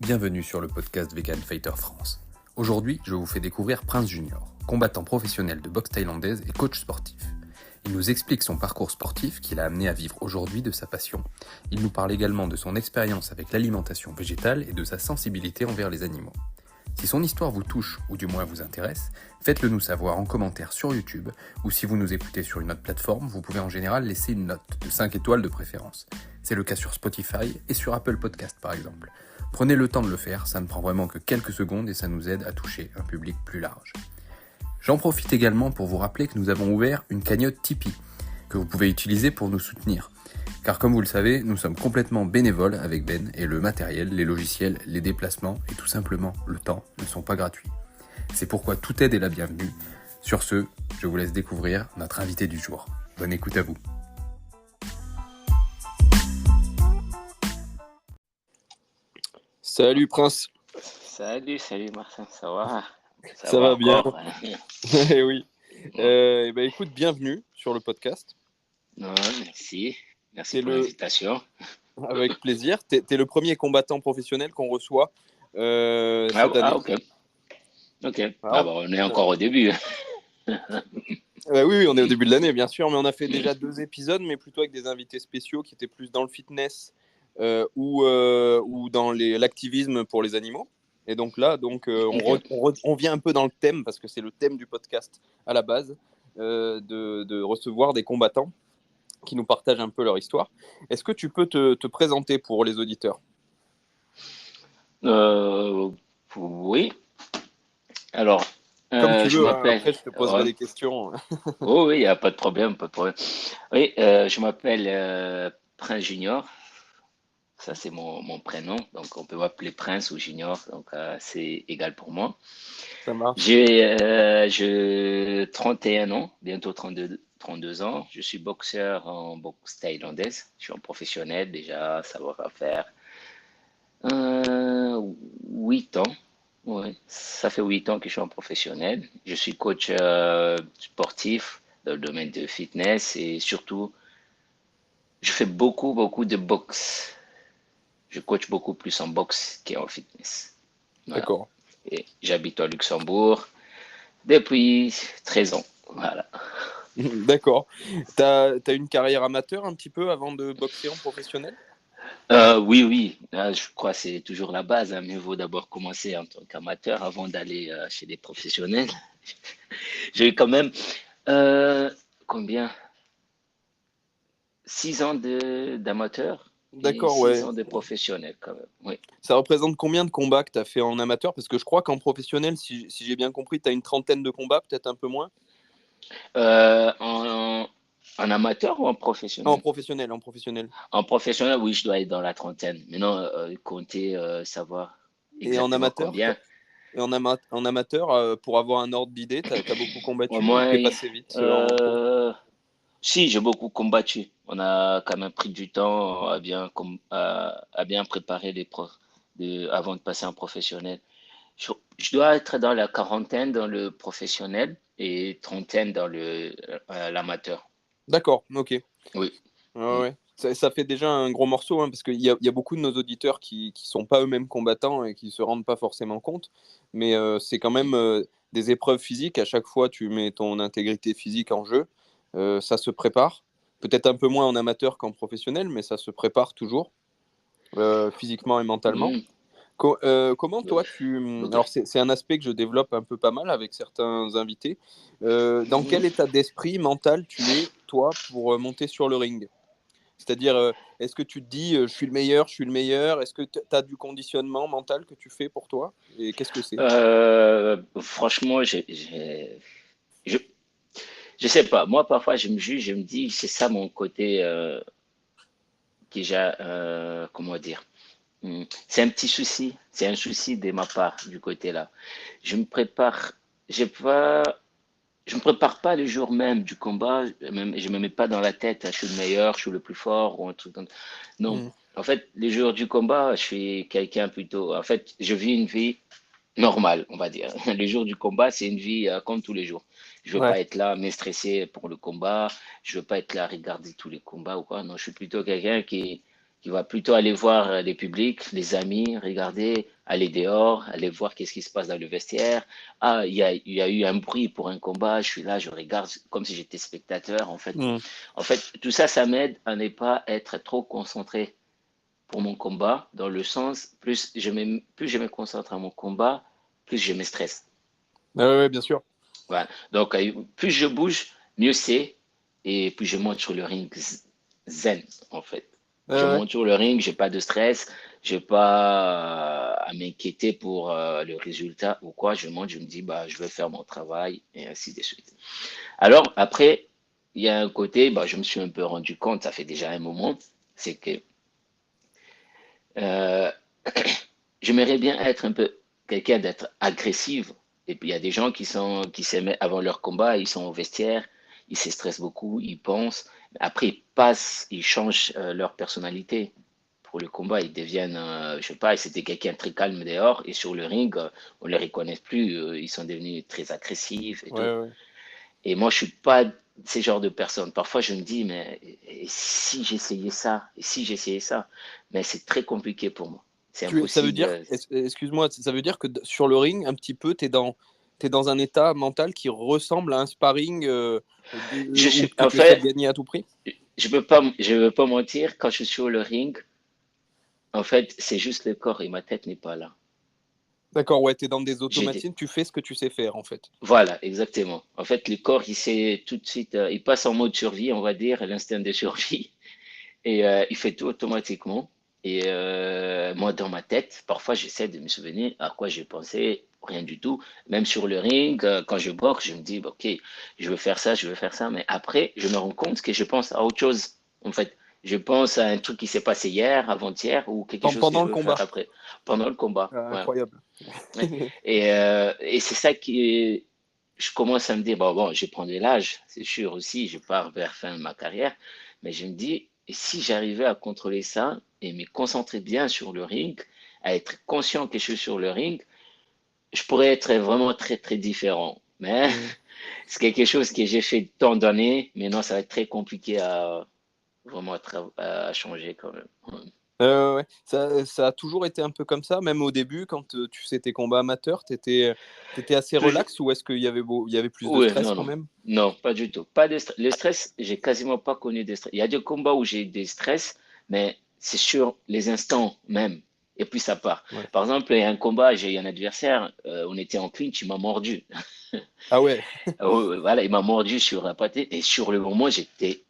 Bienvenue sur le podcast Vegan Fighter France. Aujourd'hui, je vous fais découvrir Prince Junior, combattant professionnel de boxe thaïlandaise et coach sportif. Il nous explique son parcours sportif qui l'a amené à vivre aujourd'hui de sa passion. Il nous parle également de son expérience avec l'alimentation végétale et de sa sensibilité envers les animaux. Si son histoire vous touche ou du moins vous intéresse, faites-le nous savoir en commentaire sur YouTube ou si vous nous écoutez sur une autre plateforme, vous pouvez en général laisser une note de 5 étoiles de préférence. C'est le cas sur Spotify et sur Apple Podcast par exemple. Prenez le temps de le faire, ça ne prend vraiment que quelques secondes et ça nous aide à toucher un public plus large. J'en profite également pour vous rappeler que nous avons ouvert une cagnotte Tipeee que vous pouvez utiliser pour nous soutenir. Car comme vous le savez, nous sommes complètement bénévoles avec Ben et le matériel, les logiciels, les déplacements et tout simplement le temps ne sont pas gratuits. C'est pourquoi toute aide est la bienvenue. Sur ce, je vous laisse découvrir notre invité du jour. Bonne écoute à vous. Salut Prince. Salut Martin, ça va? Ça va bien. Encore, Eh oui. Écoute, bienvenue sur le podcast. Non, merci. Merci C'est pour l'invitation. Avec plaisir. T'es le premier combattant professionnel qu'on reçoit cette année. Ok. Bon, on est encore au début. Oui, on est au début de l'année, bien sûr, mais on a fait déjà 2 épisodes, mais plutôt avec des invités spéciaux qui étaient plus dans le fitness ou dans l'activisme pour les animaux. Et donc là, on vient un peu dans le thème, parce que c'est le thème du podcast à la base, de recevoir des combattants qui nous partagent un peu leur histoire. Est-ce que tu peux te présenter pour les auditeurs? Oui. Alors, Comme tu je veux, m'appelle. après je te poserai des questions. Oh oui, il n'y a pas de problème, pas de problème. Oui, je m'appelle Prince Junior. Ça, c'est mon prénom. Donc, on peut m'appeler Prince ou Junior. Donc, c'est égal pour moi. Ça marche. J'ai 31 ans, bientôt 32 ans. Je suis boxeur en boxe thaïlandaise. Je suis un professionnel déjà, ça va faire 8 ans. Ouais, ça fait 8 ans que je suis un professionnel. Je suis coach sportif dans le domaine de fitness et surtout, je fais beaucoup de boxe. Je coach beaucoup plus en boxe qu'en fitness. Voilà. D'accord. Et j'habite au Luxembourg depuis 13 ans. Voilà. D'accord. T'as une carrière amateur un petit peu avant de boxer en professionnel? Oui. Je crois que c'est toujours la base. Mieux vaut d'abord commencer en tant qu'amateur avant d'aller chez les professionnels. J'ai eu quand même combien? 6 ans d'amateur et D'accord, 6 ouais. ans de professionnel quand même. Oui. Ça représente combien de combats que tu as fait en amateur? Parce que je crois qu'en professionnel, si j'ai bien compris, tu as une trentaine de combats, peut-être un peu moins. En amateur ou en En professionnel? professionnel, en professionnel. En professionnel, oui, je dois être dans la trentaine. Maintenant, compter, savoir Et en exactement amateur, combien. en amateur, pour avoir un ordre d'idée, tu as beaucoup Au combattu ou moins, t'es passé vite en pro? si, j'ai beaucoup combattu. On a quand même pris du temps à bien préparer avant de passer en professionnel. Je dois être dans la quarantaine dans le professionnel et trentaine dans l'amateur. D'accord, ok. Oui. Ouais, ouais. Ça fait déjà un gros morceau, hein, parce qu'il y a beaucoup de nos auditeurs qui sont pas eux-mêmes combattants et qui se rendent pas forcément compte. Mais c'est quand même des épreuves physiques. À chaque fois, tu mets ton intégrité physique en jeu. Ça se prépare. Peut-être un peu moins en amateur qu'en professionnel, mais ça se prépare toujours, physiquement et mentalement. Mm. Comment toi Ok. Alors c'est un aspect que je développe un peu pas mal avec certains invités. Dans quel état d'esprit mental tu es, toi, pour monter sur le ring? C'est-à-dire, est-ce que tu te dis, je suis le meilleur, je suis le meilleur? Est-ce que tu as du conditionnement mental que tu fais pour toi? Et qu'est-ce que c'est? Franchement, je, je sais pas. Moi, parfois, je me juge, je me dis, c'est ça mon côté déjà, comment dire. C'est un petit souci, c'est un souci de ma part du côté là. Je me prépare, j'ai pas, je me prépare pas le jour même du combat, je me mets pas dans la tête, je suis le meilleur, je suis le plus fort ou un truc comme ça. Non. Hmm. En fait, les jours du combat, je suis quelqu'un plutôt. En fait, je vis une vie normale, on va dire. Le jour du combat, c'est une vie comme tous les jours. Je veux Ouais. pas être là, me stresser pour le combat. Je veux pas être là à regarder tous les combats ou quoi. Non, je suis plutôt quelqu'un qui va plutôt aller voir les publics, les amis, regarder, aller dehors, aller voir qu'est-ce qui se passe dans le vestiaire. Ah, il y a eu un bruit pour un combat, je suis là, je regarde comme si j'étais spectateur. Mm. En fait, tout ça, ça m'aide à ne pas être trop concentré pour mon combat, dans le sens, plus je me concentre à mon combat, plus je me stresse. Ouais, bien sûr. Voilà. Donc, plus je bouge, mieux c'est, et plus je monte sur le ring zen, en fait. Je Ouais. monte sur le ring, j'ai pas de stress, j'ai pas à m'inquiéter pour le résultat ou quoi. Je monte, je me dis, bah, je vais faire mon travail, et ainsi de suite. Alors, après, il y a un côté, bah, je me suis un peu rendu compte, ça fait déjà un moment, c'est que euh, j'aimerais bien être un peu quelqu'un d'être agressif. Et puis il y a des gens qui s'aiment avant leur combat, ils sont au vestiaire, ils se stressent beaucoup, ils pensent. Après, ils passent, ils changent leur personnalité. Pour le combat, ils deviennent, je sais pas, c'était quelqu'un de très calme dehors et sur le ring, on ne les reconnaît plus. Ils sont devenus très agressifs et tout. Ouais. Et moi, je suis pas ces genres de personnes. Parfois, je me dis, mais et si j'essayais ça, et si j'essayais ça, mais c'est très compliqué pour moi. C'est Ça veut impossible. dire, excuse-moi, ça veut dire que sur le ring, un petit peu, t'es dans un état mental qui ressemble à un sparring où En tu essaies de fait, gagner à tout prix? je veux pas mentir, quand je suis sur le ring, en fait, c'est juste le corps et ma tête n'est pas là. D'accord, ouais, t'es dans des J'ai des- automatismes, tu fais ce que tu sais faire, en fait. Voilà, exactement. En fait, le corps, il sait tout de suite, il passe en mode survie, on va dire, l'instinct de survie, et il fait tout automatiquement. Et moi, dans ma tête, parfois, j'essaie de me souvenir à quoi j'ai pensé, rien du tout. Même sur le ring, quand je boxe, je me dis, ok, je veux faire ça, je veux faire ça. Mais après, je me rends compte que je pense à autre chose. En fait, je pense à un truc qui s'est passé hier, avant-hier, ou quelque chose que Pendant je le veux faire combat. après, pendant le combat. Ouais. Incroyable. Ouais. Et c'est ça qui, je commence à me dire, bon, je prends de l'âge, c'est sûr aussi, je pars vers fin de ma carrière, mais je me dis, et si j'arrivais à contrôler ça et me concentrer bien sur le ring, à être conscient que je suis sur le ring, je pourrais être vraiment très, très différent. Mais Mm. c'est quelque chose que j'ai fait tant d'années, mais non, ça va être très compliqué à vraiment à changer quand même. Ouais. Ouais. Ça a toujours été un peu comme ça, même au début, quand tu faisais tes combats amateurs, t'étais assez Toujours, relax ou est-ce il y avait plus de oui, stress non, quand non. même? Non, pas du tout. Pas de stress. Le stress, j'ai quasiment pas connu de stress. Il y a des combats où j'ai des stress, mais c'est sur les instants même. Et puis ça part. Ouais. Par exemple, il y a un combat, j'ai eu un adversaire, on était en clinch, il m'a mordu. Ah ouais. Voilà, il m'a mordu sur la patte et sur le moment, j'étais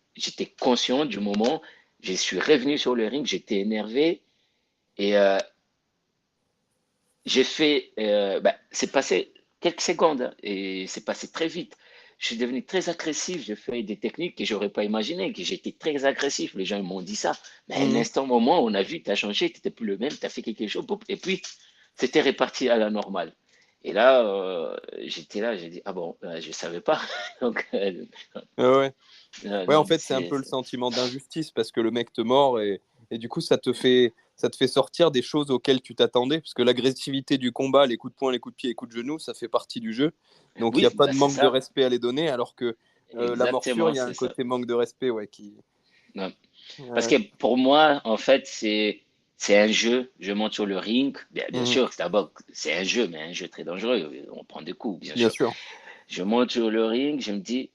conscient du moment. Je suis revenu sur le ring, j'étais énervé et c'est passé quelques secondes hein, et c'est passé très vite. Je suis devenu très agressif. J'ai fait des techniques que j'aurais pas imaginé, que j'étais très agressif. Les gens m'ont dit ça. Mais à un Mhm. instant, moment, on a vu, tu as changé, tu n'étais plus le même, tu as fait quelque chose. Et puis, c'était reparti à la normale. Et là, j'étais là, j'ai dit, ah bon, je ne savais pas. Donc, Ouais. Ouais, en donc fait, c'est un peu le sentiment d'injustice parce que le mec te mord et du coup, ça te fait sortir des choses auxquelles tu t'attendais. Parce que l'agressivité du combat, les coups de poing, les coups de pied, les coups de genoux, ça fait partie du jeu. Donc, il n'y a oui, pas bah, de c'est manque de ça. respect à les donner, alors que la morsure, il Exactement, y a un c'est ça. côté manque de respect, ouais, qui. Non. Parce Ouais. que pour moi, en fait, c'est un jeu. Je monte sur le ring. Bien Mhm. sûr, d'abord, c'est un jeu, mais un jeu très dangereux. On prend des coups, bien Bien sûr. sûr. Je monte sur le ring, je me dis,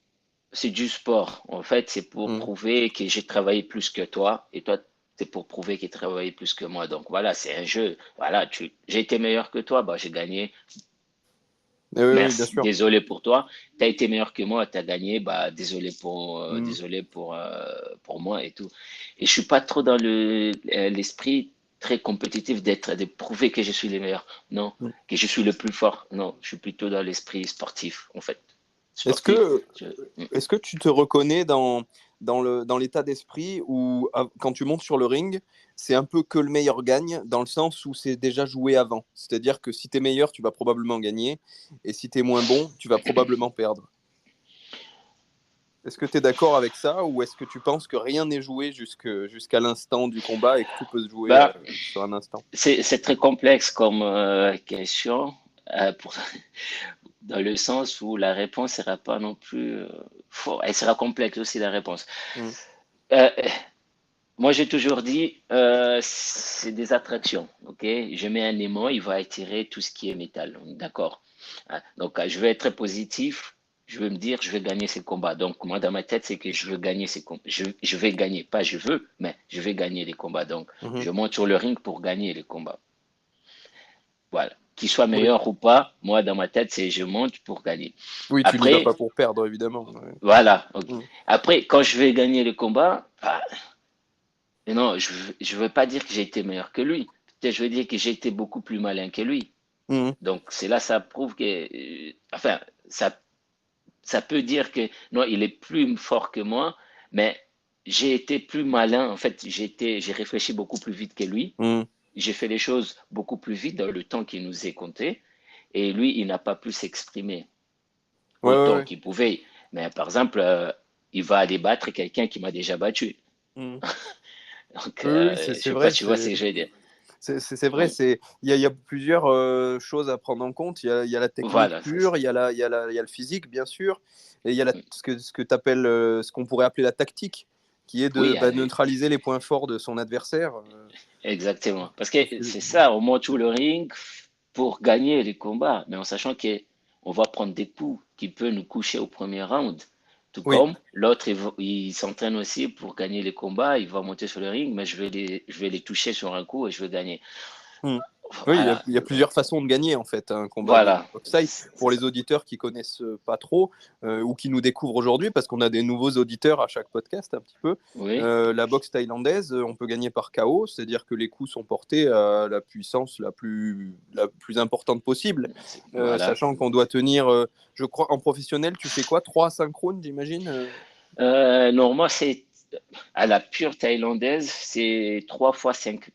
c'est du sport. En fait, c'est pour Mhm. prouver que j'ai travaillé plus que toi, et toi, c'est pour prouver que tu as travaillé plus que moi. Donc voilà, c'est un jeu. Voilà, j'ai été meilleur que toi, bah, j'ai gagné. Oui, bien Merci, sûr. désolé pour toi. Tu as été meilleur que moi, tu as gagné, bah, Mhm. désolé pour moi et tout. Et je suis pas trop dans l'esprit très compétitif de prouver que je suis le meilleur. Non, Mhm. que je suis le plus fort. Non, je suis plutôt dans l'esprit sportif, en fait. Est-ce Sportif. que, est-ce que tu te reconnais dans l'état d'esprit où, quand tu montes sur le ring, c'est un peu que le meilleur gagne, dans le sens où c'est déjà joué avant. C'est-à-dire que si tu es meilleur, tu vas probablement gagner, et si tu es moins bon, tu vas probablement perdre. Est-ce que tu es d'accord avec ça, ou est-ce que tu penses que rien n'est joué jusqu'à l'instant du combat et que tout peut se jouer Bah, sur un instant? c'est très complexe comme question, pour, dans le sens où la réponse sera pas non plus. Elle sera complexe aussi, la réponse. Mm. Euh, moi, j'ai toujours dit, c'est des attractions, ok? Je mets un aimant, il va attirer tout ce qui est métal, on est d'accord? Hein, donc, je vais être très positif. Je vais me dire, je vais gagner ces combats. Donc, moi, dans ma tête, c'est que je veux gagner ces combats. Je vais gagner, pas je veux, mais je vais gagner les combats. Donc, Mhm. je monte sur le ring pour gagner les combats. Voilà. Qu'il soit Oui. meilleur ou pas, moi, dans ma tête, c'est je monte pour gagner. Oui, tu n'y vas Après, pas pour perdre, évidemment. Ouais. voilà. Ok. Mhm. Après, quand je vais gagner le combat, ah, non, je veux pas dire que j'ai été meilleur que lui. Peut-être je veux dire que j'ai été beaucoup plus malin que lui. Mhm. Donc, c'est là, ça prouve que, enfin, ça, ça peut dire que non, il est plus fort que moi, mais j'ai été plus malin. En fait, j'ai réfléchi beaucoup plus vite que lui. Mhm. J'ai fait les choses beaucoup plus vite dans le temps qui nous est compté. Et lui, il n'a pas pu s'exprimer Ouais, ouais, autant ouais. qu'il pouvait. Mais par exemple, il va aller battre quelqu'un qui m'a déjà battu. Mhm. Donc, Oui, oui, je c'est sais pas, vrai. tu vois ce que je veux dire. C'est vrai, Oui, il y a plusieurs choses à prendre en compte. Il y a la technique voilà, c'est ça. pure, il y a le physique, bien sûr, et il y a ce que tu appelles, ce qu'on pourrait appeler la tactique, qui est de Oui, neutraliser les points forts de son adversaire. exactement. Parce que Parce que- c'est ça, on monte sur le ring pour gagner les combats, mais en sachant qu'on va prendre des coups qui peuvent nous coucher au premier round. Tout oui, comme l'autre, il s'entraîne aussi pour gagner les combats, il va monter sur le ring, mais je vais les toucher sur un coup et je vais gagner. hmm. Oui, Voilà. il y a plusieurs façons de gagner en fait un combat de Voilà. boxe thaï. Pour les auditeurs qui connaissent pas trop ou qui nous découvrent aujourd'hui, parce qu'on a des nouveaux auditeurs à chaque podcast un petit peu, Oui, la boxe thaïlandaise, on peut gagner par KO, c'est-à-dire que les coups sont portés à la puissance la plus importante possible, voilà. sachant qu'on doit tenir, je crois, en professionnel, tu fais quoi, 3 à 5 rounds, j'imagine Normalement, c'est à la pure thaïlandaise, c'est 3 fois 5,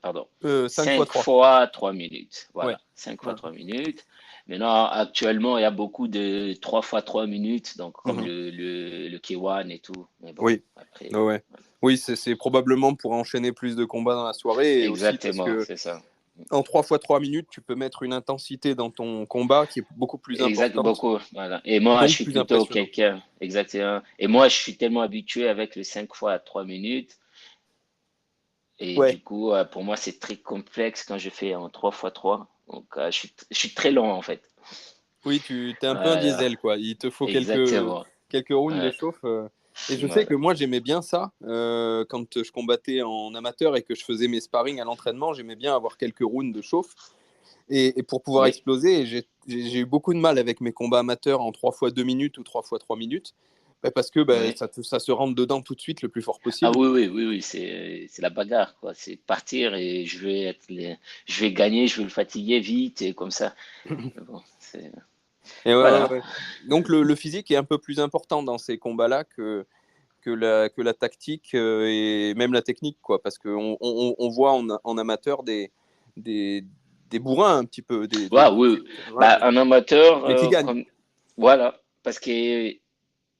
pardon, 5 fois 5 3. fois 3 minutes. Ouais. Voilà, 5 fois Ouais. 3 minutes. Maintenant, actuellement, il y a beaucoup de 3 fois 3 minutes, donc comme Mhm. le K1 et tout. Mais bon, Oui. après, Ouais, ouais. Oui, c'est probablement pour enchaîner plus de combats dans la soirée et aussi parce exactement, que c'est ça. en 3 fois 3 minutes, tu peux mettre une intensité dans ton combat qui est beaucoup plus Exact, importante, beaucoup. Voilà. Et moi, je donc suis plus plutôt impressionnant. quelqu'un, exactement. Et moi, je suis tellement habitué avec le 5 fois 3 minutes. Et Ouais, du coup, pour moi, c'est très complexe quand je fais en 3 fois 3. Donc, je suis très lent, en fait. oui, tu es un peu un Voilà, diesel, quoi. Il te faut exactement. quelques rounds de Ouais, chauffe. Et je sais voilà. que moi, j'aimais bien ça quand je combattais en amateur et que je faisais mes sparring à l'entraînement. J'aimais bien avoir quelques rounds de chauffe. Et pour pouvoir Oui, exploser, j'ai eu beaucoup de mal avec mes combats amateurs en 3 fois 2 minutes ou 3 fois 3 minutes. Parce que oui. ça se rentre dedans tout de suite le plus fort Ah possible. oui, oui, oui, oui, c'est la bagarre, quoi. C'est partir et je vais gagner, je vais le fatiguer vite et comme ça. Mais bon, Et ouais, ouais, voilà. ouais. Donc le physique est un peu plus important dans ces combats-là que la tactique et même la technique, quoi. Parce qu'on on voit en amateur des, des bourrins un petit peu, Ouais, oui. ouais, Bah, un amateur, mais qui gagnent. comme, voilà. Parce que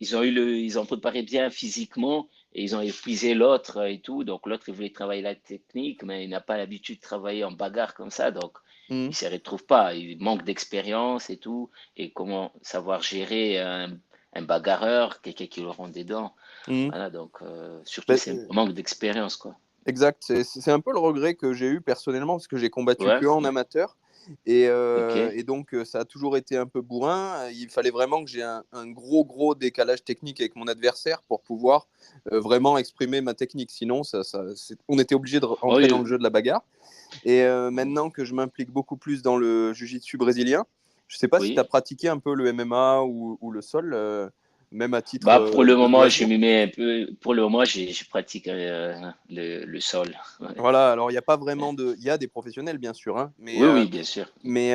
ils ont préparé bien physiquement et ils ont épuisé l'autre et tout. Donc l'autre, il voulait travailler la technique, mais il n'a pas l'habitude de travailler en bagarre comme ça. Donc il Mhm. ne s'y retrouve pas. Il manque d'expérience et tout. Et comment savoir gérer un bagarreur, quelqu'un qui le rend dedans. Mhm. Voilà, donc surtout, Ben, c'est un manque d'expérience, quoi. exact, c'est un peu le regret que j'ai eu personnellement parce que j'ai combattu Ouais, que en amateur ok. et donc ça a toujours été un peu bourrin. Il fallait vraiment que j'ai un gros décalage technique avec mon adversaire pour pouvoir vraiment exprimer ma technique. Sinon, on était obligé de rentrer dans Oui, le jeu de la bagarre. Et maintenant que je m'implique beaucoup plus dans le jiu-jitsu brésilien, je ne sais pas si tu as oui. pratiqué un peu le MMA ou le sol, même à titre Bah, pour le de moment, je loisir. m'y mets un peu. Pour le moment, je pratique le sol. Ouais. Voilà, alors il n'y a pas vraiment de. Il y a des professionnels, bien sûr, hein, Oui, oui, bien sûr. mais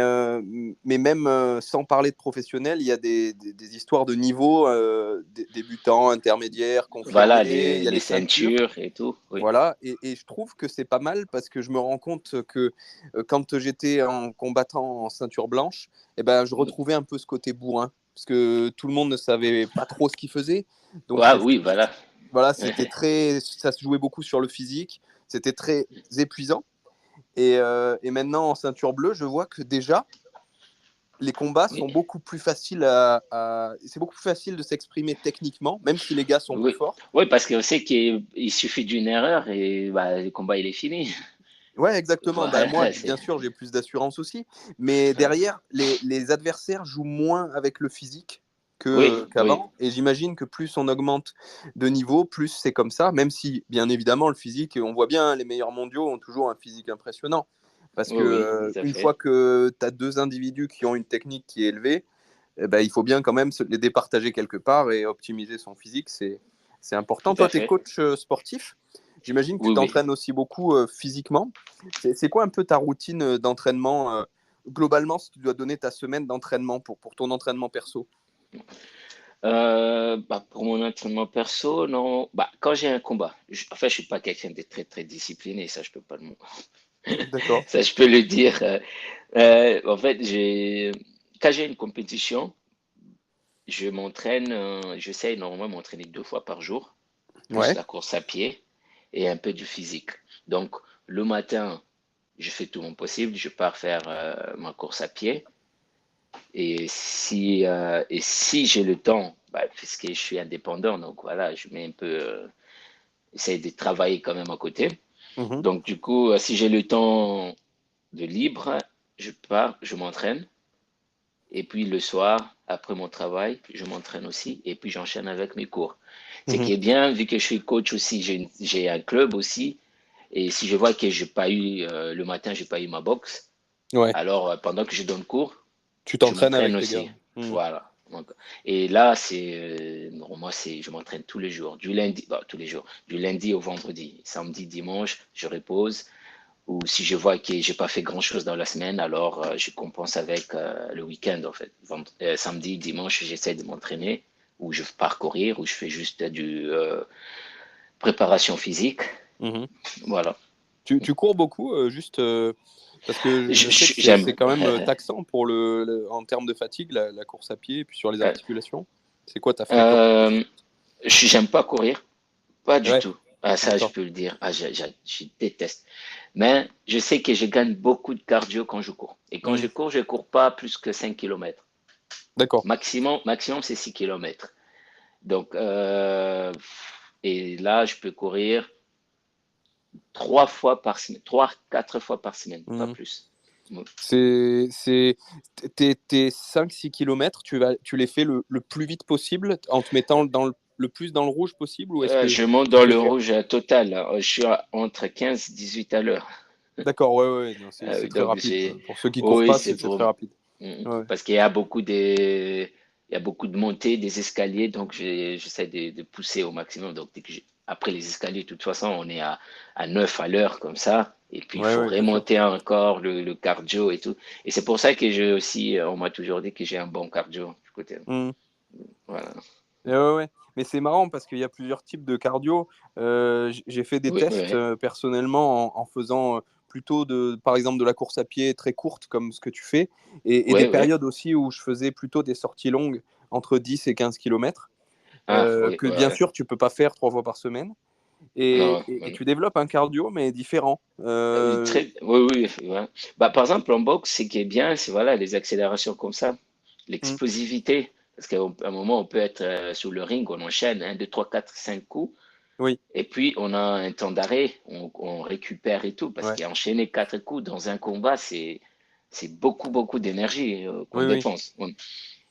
même sans parler de professionnels, il y a des histoires de niveau, débutants, intermédiaires, Voilà, confirmés, il y a les les ceintures. ceintures et tout. Oui. Voilà, et je trouve que c'est pas mal parce que je me rends compte que quand j'étais en combattant en ceinture blanche, eh ben, je retrouvais un peu ce côté bourrin parce que tout le monde ne savait pas trop ce qu'il faisait. Donc Ah, oui, voilà. voilà, ça se jouait beaucoup sur le physique, c'était très épuisant. Et maintenant en ceinture bleue, je vois que déjà, les combats sont Oui, beaucoup plus faciles c'est beaucoup plus facile de s'exprimer techniquement, même si les gars sont plus oui, forts. oui, parce qu'on sait qu'il suffit d'une erreur et bah, le combat il est fini. Ouais, exactement. Bah, moi, Voilà, bien sûr, j'ai plus d'assurance aussi. Mais ouais. derrière, les adversaires jouent moins avec le physique Oui, oui, qu'avant. Et j'imagine que plus on augmente de niveau, plus c'est comme ça. Même si, bien évidemment, le physique, on voit bien, les meilleurs mondiaux ont toujours un physique impressionnant. Parce oui, que oui, tout à une fois fait, que tu as deux individus qui ont une technique qui est élevée, eh ben, il faut bien quand même se les départager quelque part et optimiser son physique. C'est important. tout à Toi, tu es fait. coach sportif. J'imagine que tu Oui, oui. t'entraînes aussi beaucoup physiquement. C'est quoi un peu ta routine d'entraînement globalement, si tu dois donner ta semaine d'entraînement pour ton entraînement perso? Bah, pour mon entraînement perso, non. Bah, quand j'ai un combat, en fait, je suis pas quelqu'un de très, très discipliné, ça, je peux pas D'accord. ça, je peux le dire. En fait, quand j'ai une compétition, j'essaie normalement de m'entraîner 2 fois par jour, plus Ouais. la course à pied et un peu du physique. Donc, le matin, je fais tout mon possible, je pars faire ma course à pied. Et si j'ai le temps, bah, puisque je suis indépendant, donc voilà, je mets un peu, essaye de travailler quand même à côté. Mhm. Donc, du coup, si j'ai le temps de libre, je pars, je m'entraîne. Et puis le soir, après mon travail, je m'entraîne aussi. Et puis j'enchaîne avec mes cours. Ce Mhm. qui est bien, vu que je suis coach aussi, j'ai un club aussi. Et si je vois que j'ai pas eu, le matin, j'ai pas eu ma boxe, Ouais. alors pendant que je donne cours, Tu je t'entraînes m'entraîne avec tes gars. aussi. Mhm. Voilà. Donc, et là, normalement, je m'entraîne tous les jours, du lundi, bah, tous les jours, du lundi au vendredi. Samedi, dimanche, je repose. Ou si je vois que j'ai pas fait grand-chose dans la semaine, alors je compense avec le week-end en fait. Samedi, dimanche, j'essaie de m'entraîner, ou je pars courir, ou je fais juste du préparation physique. Mhm. Voilà. Tu cours beaucoup, juste parce que je sais que c'est J'aime. quand même taxant pour en termes de fatigue, la course à pied et puis sur les articulations. C'est quoi ta fréquence? Euh, j'aime pas courir, pas du Ouais, tout. Ah, ça, je d'accord. peux le dire. Ah, je déteste. Mais je sais que je gagne beaucoup de cardio quand je cours. Et quand Hmm, je cours pas plus que 5 kilomètres. d'accord. Maximum, c'est 6 kilomètres. Donc, et là, je peux courir 3 fois par semaine, 4 fois par semaine, pas Hmm. plus. C'est tes 5-6 kilomètres, tu les fais le plus vite possible en te mettant le plus dans le rouge possible ou est-ce que Je monte tu dans le préfères? rouge total, là. Je suis entre 15 et 18 à l'heure. D'accord, ouais, ouais, non, c'est très Donc, rapide. Pour ceux qui courent oui, pas, c'est c'est pour. très rapide. Mm. Ouais. Parce qu'il y a beaucoup de montées, des escaliers, donc j'essaie de pousser au maximum. Donc, après les escaliers, de toute façon, on est à 9 à l'heure comme ça. Et puis, il Ouais, faut ouais, bien sûr. remonter encore le cardio et tout. Et c'est pour ça que on m'a toujours dit que j'ai un bon cardio du côté. Hmm. Voilà. Et ouais, ouais. Mais c'est marrant parce qu'il y a plusieurs types de cardio. J'ai fait des Oui, tests oui, personnellement en faisant plutôt par exemple de la course à pied très courte comme ce que tu fais et des oui, oui. périodes aussi où je faisais plutôt des sorties longues entre 10 et 15 kilomètres Ah, oui, que ouais, bien ouais. sûr tu peux pas faire 3 fois par semaine. Non, Et non. tu développes un cardio mais différent. Oui, oui, ouais. Bah, par exemple, en boxe, ce qui est bien, c'est voilà, les accélérations comme ça, Hmm. l'explosivité. Parce qu'à un moment, on peut être sur le ring, on enchaîne 1, 2, 3, 4, 5 coups, Oui, et puis on a un temps d'arrêt, on récupère et tout. Parce ouais. qu'enchaîner 4 coups dans un combat, c'est beaucoup, beaucoup d'énergie qu'on Oui, oui. dépense. Ouais.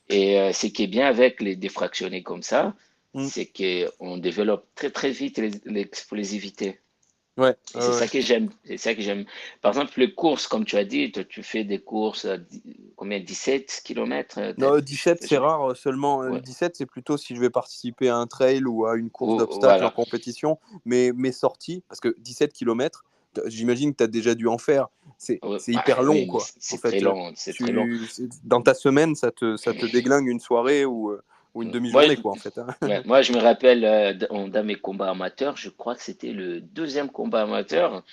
Et ce qui est bien avec les défractionnés comme ça, Hmm. c'est qu'on développe très, très vite l'explosivité. Ouais, Et ouais, c'est ouais. ça que j'aime. C'est ça que j'aime. Par exemple, les courses, comme tu as dit, toi, tu fais des courses à combien? 17 kilomètres Non, 17, c'est rare. Seulement, le Ouais. 17, c'est plutôt si je vais participer à un trail ou à une course d'obstacles en Voilà. compétition. Mais mes sorties, parce que 17 kilomètres, j'imagine que tu as déjà dû en faire. Ouais. C'est Ah, hyper long, oui, mais quoi. En c'est très fait, long. C'est très long. dans ta semaine, ça te déglingue une soirée ou une Moi, demi-journée, quoi, en fait, hein. ouais, moi, je me rappelle dans mes combats amateurs, je crois que c'était le deuxième combat amateur.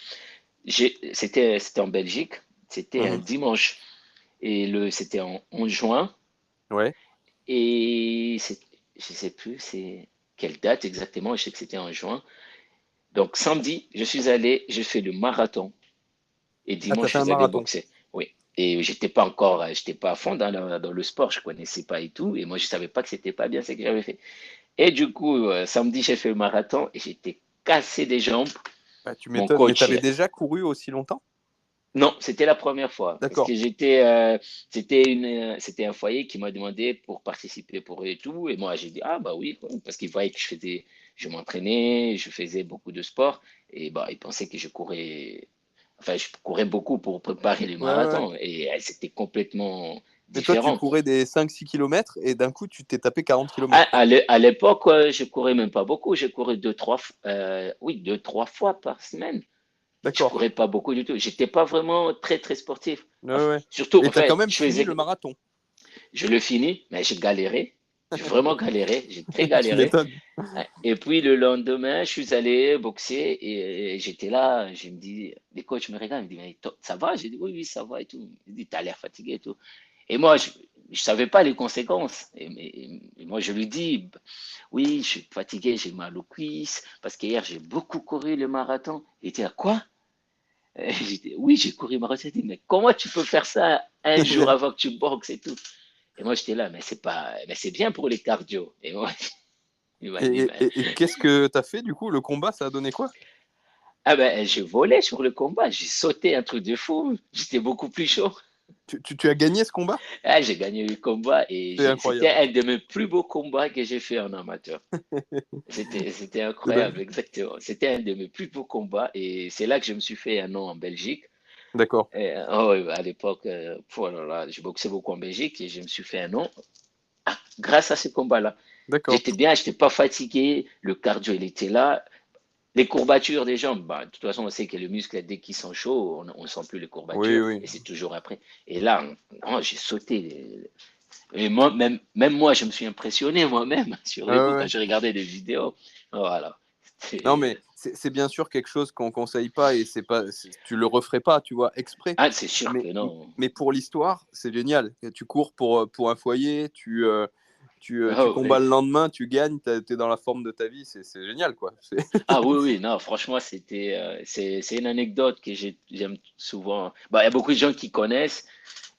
C'était en Belgique. C'était un Mhm. dimanche. Et c'était en juin. Ouais. Et je sais plus c'est quelle date exactement. Je sais que c'était en juin. Donc, samedi, je suis allé, j'ai fait le marathon. Et Ah, t'as dimanche, fait je un suis allé marathon. boxer. Oui. Et j'étais pas à fond dans le sport, je connaissais pas et tout. Et moi, je savais pas que c'était pas bien ce que j'avais fait. Et du coup, samedi, j'ai fait le marathon et j'étais cassé des jambes. Bah, tu Mon m'étonnes, mais tu coach, avais déjà couru aussi longtemps? non, c'était la première fois parce D'accord. que c'était un foyer qui m'a demandé pour participer pour eux et tout. Et moi, j'ai dit, ah bah oui, parce qu'ils voyaient que je m'entraînais, je faisais beaucoup de sport. Et bah, ils pensaient que je courais beaucoup pour préparer les Ouais, ouais, ouais. marathons. Et c'était complètement Mais toi, tu différent. courais des 5-6 kilomètres et d'un coup, tu t'es tapé 40 kilomètres, quoi. À l'époque, je courais même pas beaucoup. Je courais deux, trois fois par semaine. Je D'accord. courais pas beaucoup du tout. J'étais pas vraiment très, très sportif. Ouais, ouais. Surtout, Et en tu as quand fait, même fini le marathon. je le finis, mais j'ai galéré. J'ai vraiment galéré. J'ai très Tu galéré. m'étonnes. Et puis le lendemain, je suis allé boxer et j'étais là. Je me dis, les coachs me regardent, ils me disent, mais ça va? J'ai dit, oui, oui, ça va et tout. Ils me disent, t'as l'air fatigué et tout. Et moi, je ne savais pas les conséquences. Et moi, je lui dis, oui, je suis fatigué, j'ai mal aux cuisses, parce qu'hier, j'ai beaucoup couru le marathon. Il était à quoi? J'ai dit, oui, j'ai couru le marathon. Il dit, mais comment tu peux faire ça un jour avant que tu boxes et tout? Et moi, j'étais là, mais c'est bien pour les cardio. Et moi, il m'a dit, mais, Et qu'est-ce que tu as fait du coup? Le combat, ça a donné quoi? ah ben, j'ai volé sur le combat, j'ai sauté un truc de fou, j'étais beaucoup plus chaud. Tu as gagné ce combat? Ah, j'ai gagné le combat et C'est c'était incroyable. un de mes plus beaux combats que j'ai fait en amateur. C'était C'est incroyable, dingue. exactement. C'était un de mes plus beaux combats et c'est là que je me suis fait un nom en Belgique. D'accord. Oh, à l'époque, oh là là, je boxais beaucoup en Belgique et je me suis fait un nom grâce à ce combat-là. D'accord. J'étais bien, j'étais pas fatigué, le cardio il était là. Les courbatures des jambes, bah, de toute façon, on sait que les muscles, dès qu'ils sont chauds, on ne sent plus les Oui, courbatures oui. et c'est toujours après. Et là, non, j'ai sauté. Et moi, même moi, je me suis impressionné moi-même sur Ouais, le ouais, coup quand ouais. je regardais des vidéos. Voilà. Non, mais c'est bien sûr quelque chose qu'on conseille pas et tu le referais pas, tu vois, exprès. Ah, c'est sûr Mais, que non. mais pour l'histoire, c'est génial. Tu cours pour un foyer, tu Oh, combats oui. le lendemain, tu gagnes, tu es dans la forme de ta vie, c'est génial, quoi. Ah oui, oui, non, franchement, c'est une anecdote que j'aime souvent. Bah, il y a beaucoup de gens qui connaissent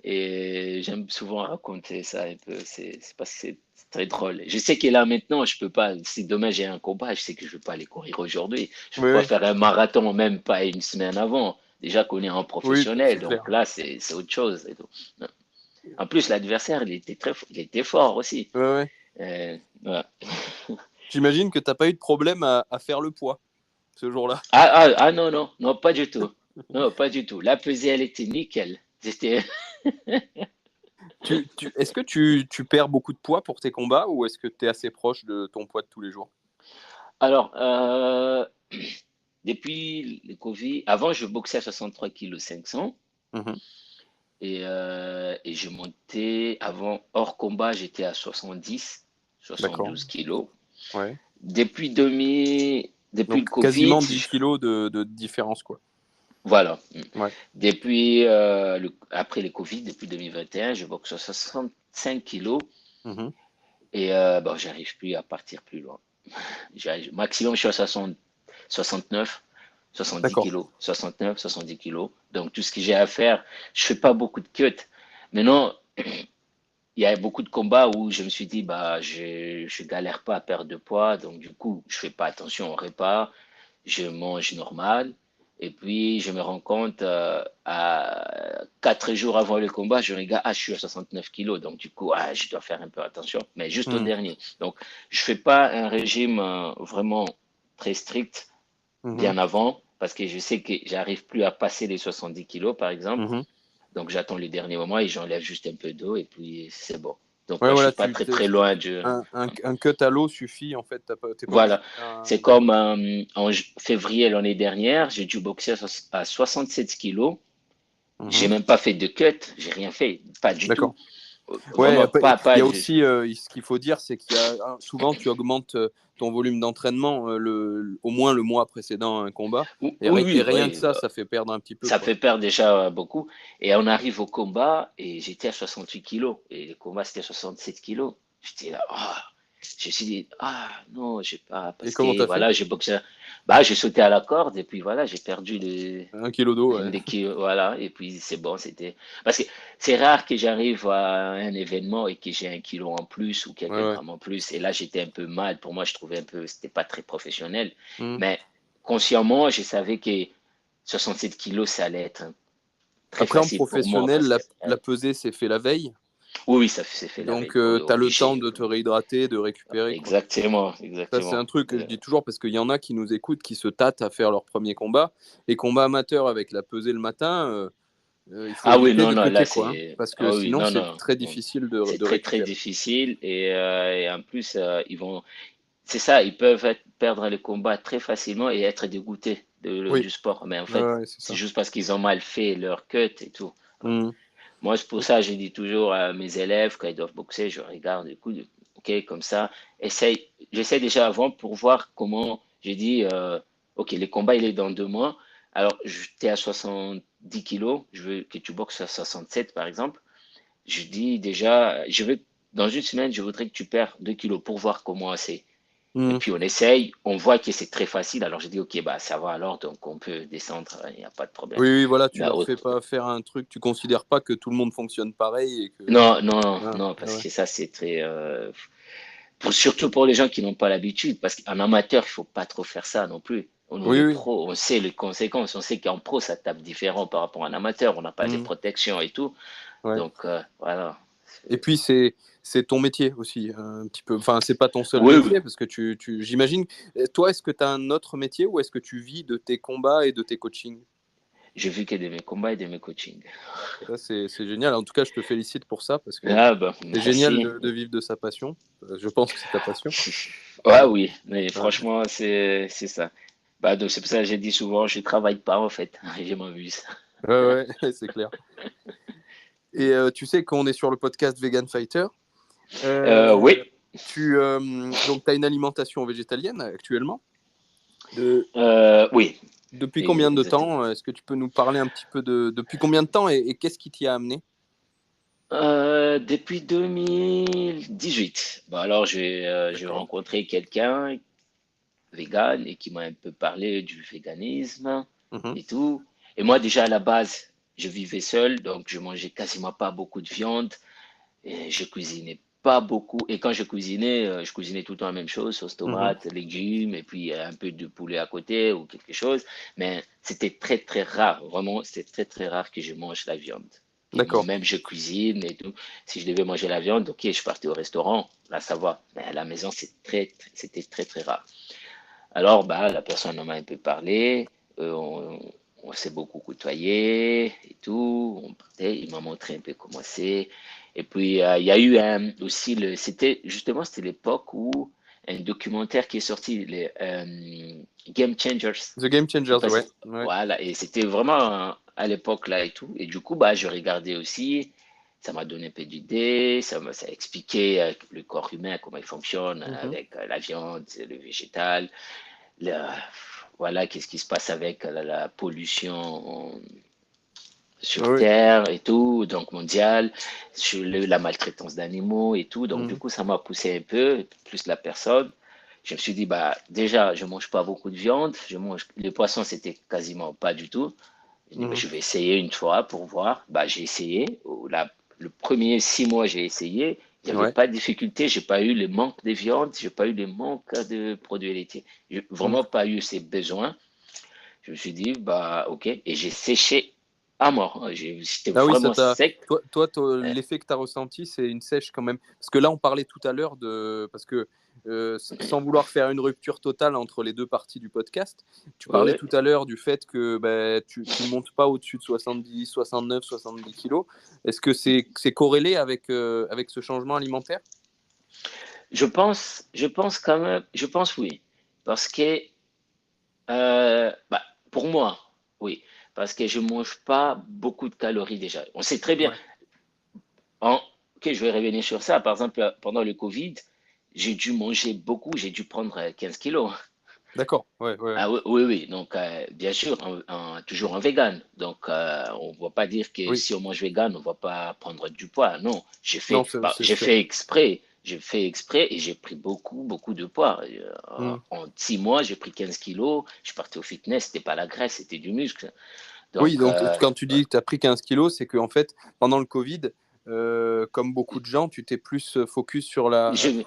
et j'aime souvent raconter ça un peu. C'est parce que c'est très drôle. Je sais que là maintenant, je peux pas. Si demain j'ai un combat, je sais que je ne vais pas aller courir aujourd'hui. Je ne Oui, peux pas oui, faire un marathon même pas une semaine avant. Déjà qu'on est en oui, professionnel, c'est donc clair. là c'est autre chose et tout. En plus, l'adversaire, il était fort aussi. Ouais, ouais. Ouais. J'imagine que tu n'as pas eu de problème à faire le poids ce jour-là. Non, non, non, pas du tout. Non, pas du tout. La pesée, elle était nickel. C'était. Est-ce que tu perds beaucoup de poids pour tes combats ou est-ce que tu es assez proche de ton poids de tous les jours? Alors, depuis le Covid, avant, je boxais à 63 kg 500 Mhm. et je montais, avant, hors combat, j'étais à 70, D'accord. 72 kilos. Ouais. Depuis le Donc Covid, quasiment 10 kilos de différence, quoi. voilà. Ouais. Depuis, après le Covid, depuis 2021, je boxe à 65 kilos Mhm. et bon, j'arrive plus à partir plus loin. Maximum, je suis à 69, 70 D'accord. kilos, 69, 70 kilos. Donc, tout ce que j'ai à faire, je fais pas beaucoup de cuts. Maintenant, il y a beaucoup de combats où je me suis dit, bah, je galère pas à perdre de poids. Donc, du coup, je fais pas attention au repas. Je mange normal. Et puis, je me rends compte, à 4 jours avant le combat, je regarde, ah, je suis à 69 kilos. Donc, du coup, ah, je dois faire un peu attention. Mais juste au Mhm. dernier. Donc, je fais pas un régime vraiment très strict Mhm. bien avant, parce que je sais que j'arrive plus à passer les 70 kilos, par exemple. Mhm. Donc, j'attends le dernier moment et j'enlève juste un peu d'eau et puis c'est bon. Donc, Ouais, là, je suis voilà, pas très, très loin de. un cut à l'eau suffit, en fait. T'es pas obligé Voilà. de faire C'est comme d'accord. en février l'année dernière, j'ai dû boxer à 67 kilos. J'ai Mhm. même pas fait de cut, j'ai rien fait, pas du tout. D'accord. Ouais, Vraiment pas, il y pas. a aussi, ce qu'il faut dire, c'est qu'il y a souvent, tu augmentes ton volume d'entraînement au moins le mois précédent un combat. Oui, Et oui, rien que oui. ça fait perdre un petit peu, Ça quoi. fait perdre déjà beaucoup. Et on arrive au combat et j'étais à 68 kilos. Et le combat, c'était à 67 kilos. J'étais là, oh. je me suis dit, ah non, j'ai pas, Et parce comment que t'as fait? voilà, j'ai boxé, bah, j'ai sauté à la corde et puis voilà, j'ai perdu Un kilo d'eau, ouais. des kilos, voilà, et puis c'est bon, c'était, parce que c'est rare que j'arrive à un événement et que j'ai un kilo en plus ou Ouais, quelques ouais. grammes en plus, et là, j'étais un peu mal, pour moi, je trouvais un peu, c'était pas très professionnel, Hmm. mais consciemment, je savais que 67 kilos, ça allait être très Après, en facile pour moi, professionnel, parce que, la pesée s'est fait la veille. oui, oui, ça s'est fait la Donc, veille, tu oui, as le temps obligé. de te réhydrater, de récupérer, quoi. Exactement, Ça, c'est exactement. un truc que je dis toujours parce qu'il y en a qui nous écoutent, qui se tâtent à faire leur premier combat. Les combats amateurs avec la pesée le matin, il faut Ah oui, éviter non, de non, là péter, quoi, hein, c'est. parce que Ah oui, sinon, non, c'est non, très non. difficile C'est de très, très récupérer. difficile et en plus, ils vont. C'est ça, ils peuvent perdre le combat très facilement et être dégoûtés Oui, du sport. Mais en ouais, fait, ouais, c'est c'est ça. juste parce qu'ils ont mal fait leur cut et tout. Mhm. Moi, c'est pour ça que je dis toujours à mes élèves, quand ils doivent boxer, je regarde, écoute, ok, comme ça, j'essaie déjà avant pour voir comment, j'ai dit, ok, le combat, il est dans 2 mois, alors, t'es à 70 kilos, je veux que tu boxes à 67, par exemple, je dis déjà, dans une semaine, je voudrais que tu perds 2 kilos pour voir comment c'est. Et Mhm. puis, on essaye, on voit que c'est très facile, alors je dis, ok, bah, ça va alors, donc on peut descendre, il n'y a pas de problème. Oui, oui, voilà, tu Mais leur fais pas faire un truc, tu considères pas que tout le monde fonctionne pareil et que. non, non, Ah, non, ouais, parce ouais. que ça, c'est très. Surtout pour les gens qui n'ont pas l'habitude, parce qu'en amateur, il faut pas trop faire ça non plus. Nous, Oui, les oui. pros, on sait les conséquences. On sait qu'en pro, ça tape différent par rapport à un amateur. On n'a pas de Mhm. protection et tout. Ouais. Donc, voilà. Et puis c'est ton métier aussi un petit peu. Enfin, c'est pas ton seul Oui, oui. métier parce que j'imagine. Toi, est-ce que tu as un autre métier ou est-ce que tu vis de tes combats et de tes coachings? J'ai vu que de mes combats et de mes coachings. Ça, c'est génial. En tout cas, je te félicite pour ça parce que Ah, ben, c'est génial merci. de vivre de sa passion. Je pense que c'est ta passion. Ouais, Ouais, oui, mais ouais, franchement, c'est ça. Bah, donc, c'est pour ça que j'ai dit souvent, je travaille pas en fait. Je m'amuse. ouais, ouais, c'est clair. Et tu sais qu'on est sur le podcast Vegan Fighter. Euh, Oui, donc, tu as une alimentation végétalienne actuellement. De, oui, Depuis combien de exactement. temps? Est-ce que tu peux nous parler un petit peu depuis combien de temps et qu'est-ce qui t'y a amené? Depuis 2018. Bon, alors, j'ai D'accord. rencontré quelqu'un, vegan, et qui m'a un peu parlé du véganisme Mhm, et tout. Et moi, déjà, à la base, je vivais seul, donc je mangeais quasiment pas beaucoup de viande. Et je cuisinais pas beaucoup. Et quand je cuisinais tout le temps la même chose, sauce mhm. tomate, légumes, et puis un peu de poulet à côté ou quelque chose. Mais c'était très, très rare. Vraiment, c'était très, très rare que je mange la viande. Et D'accord. moi-même, je cuisine et tout. Si je devais manger la viande, ok, je partais au restaurant. Là, ça va. Mais à la maison, c'était très, très rare. Alors, bah, la personne en m'a un peu parlé. On s'est beaucoup côtoyé et tout. On partait, il m'a montré un peu comment c'est. Et puis, il y a eu aussi, c'était l'époque où un documentaire qui est sorti, les Game Changers. The Game Je sais Changers, pas ouais. si, Ouais. voilà, et c'était vraiment à l'époque là et tout. Et du coup, bah, je regardais aussi. Ça m'a donné un peu d'idées, ça a expliqué le corps humain, comment il fonctionne Mhm. avec la viande, le végétal, le- voilà, qu'est-ce qui se passe avec la pollution sur Ouais. Terre et tout, donc mondiale, sur la maltraitance d'animaux et tout. Donc, du Mhm. coup, ça m'a poussé un peu, plus la personne. Je me suis dit, bah, déjà, je mange pas beaucoup de viande. Les poissons, c'était quasiment pas du tout. Je dis, bah, Mhm. je vais essayer une fois pour voir. Bah, j'ai essayé. Le premier 6 mois, j'ai essayé. Il n'y avait Ouais. pas de difficulté. J'ai pas eu le manque de viande. J'ai pas eu le manque de produits laitiers. J'ai Mhm. vraiment pas eu ces besoins. Je me suis dit, bah, ok. Et j'ai séché à mort. J'étais Ah oui, ça vraiment t'a. sec. Toi, Euh, l'effet que tu as ressenti, c'est une sèche quand même. Parce que là, on parlait tout à l'heure de. Parce que sans vouloir faire une rupture totale entre les deux parties du podcast, tu ouais, parlais ouais. tout à l'heure du fait que bah, tu montes pas au-dessus de 70, 69, 70 kilos. Est-ce que c'est corrélé avec ce changement alimentaire? Je pense quand même, je pense oui. Parce que, bah, pour moi, oui. Parce que je mange pas beaucoup de calories déjà. On sait très bien. Ouais. En, ok, je vais revenir sur ça. Par exemple, pendant le Covid, j'ai dû manger beaucoup, j'ai dû prendre 15 kilos. D'accord. Ouais, ouais, ouais. Ah oui, oui, oui. Donc, bien sûr, toujours en vegan. Donc, on ne va pas dire que Oui. si on mange vegan, on ne va pas prendre du poids. Non, Non, c'est j'ai sûr. fait exprès. j'ai fait exprès et j'ai pris beaucoup de poids. Mm. En 6 mois, j'ai pris 15 kilos. Je suis parti au fitness, c'était pas la graisse, c'était du muscle. Oui, Donc, donc quand tu dis que tu as pris 15 kilos, c'est qu'en fait, pendant le Covid, comme beaucoup de gens, tu t'es plus focus sur,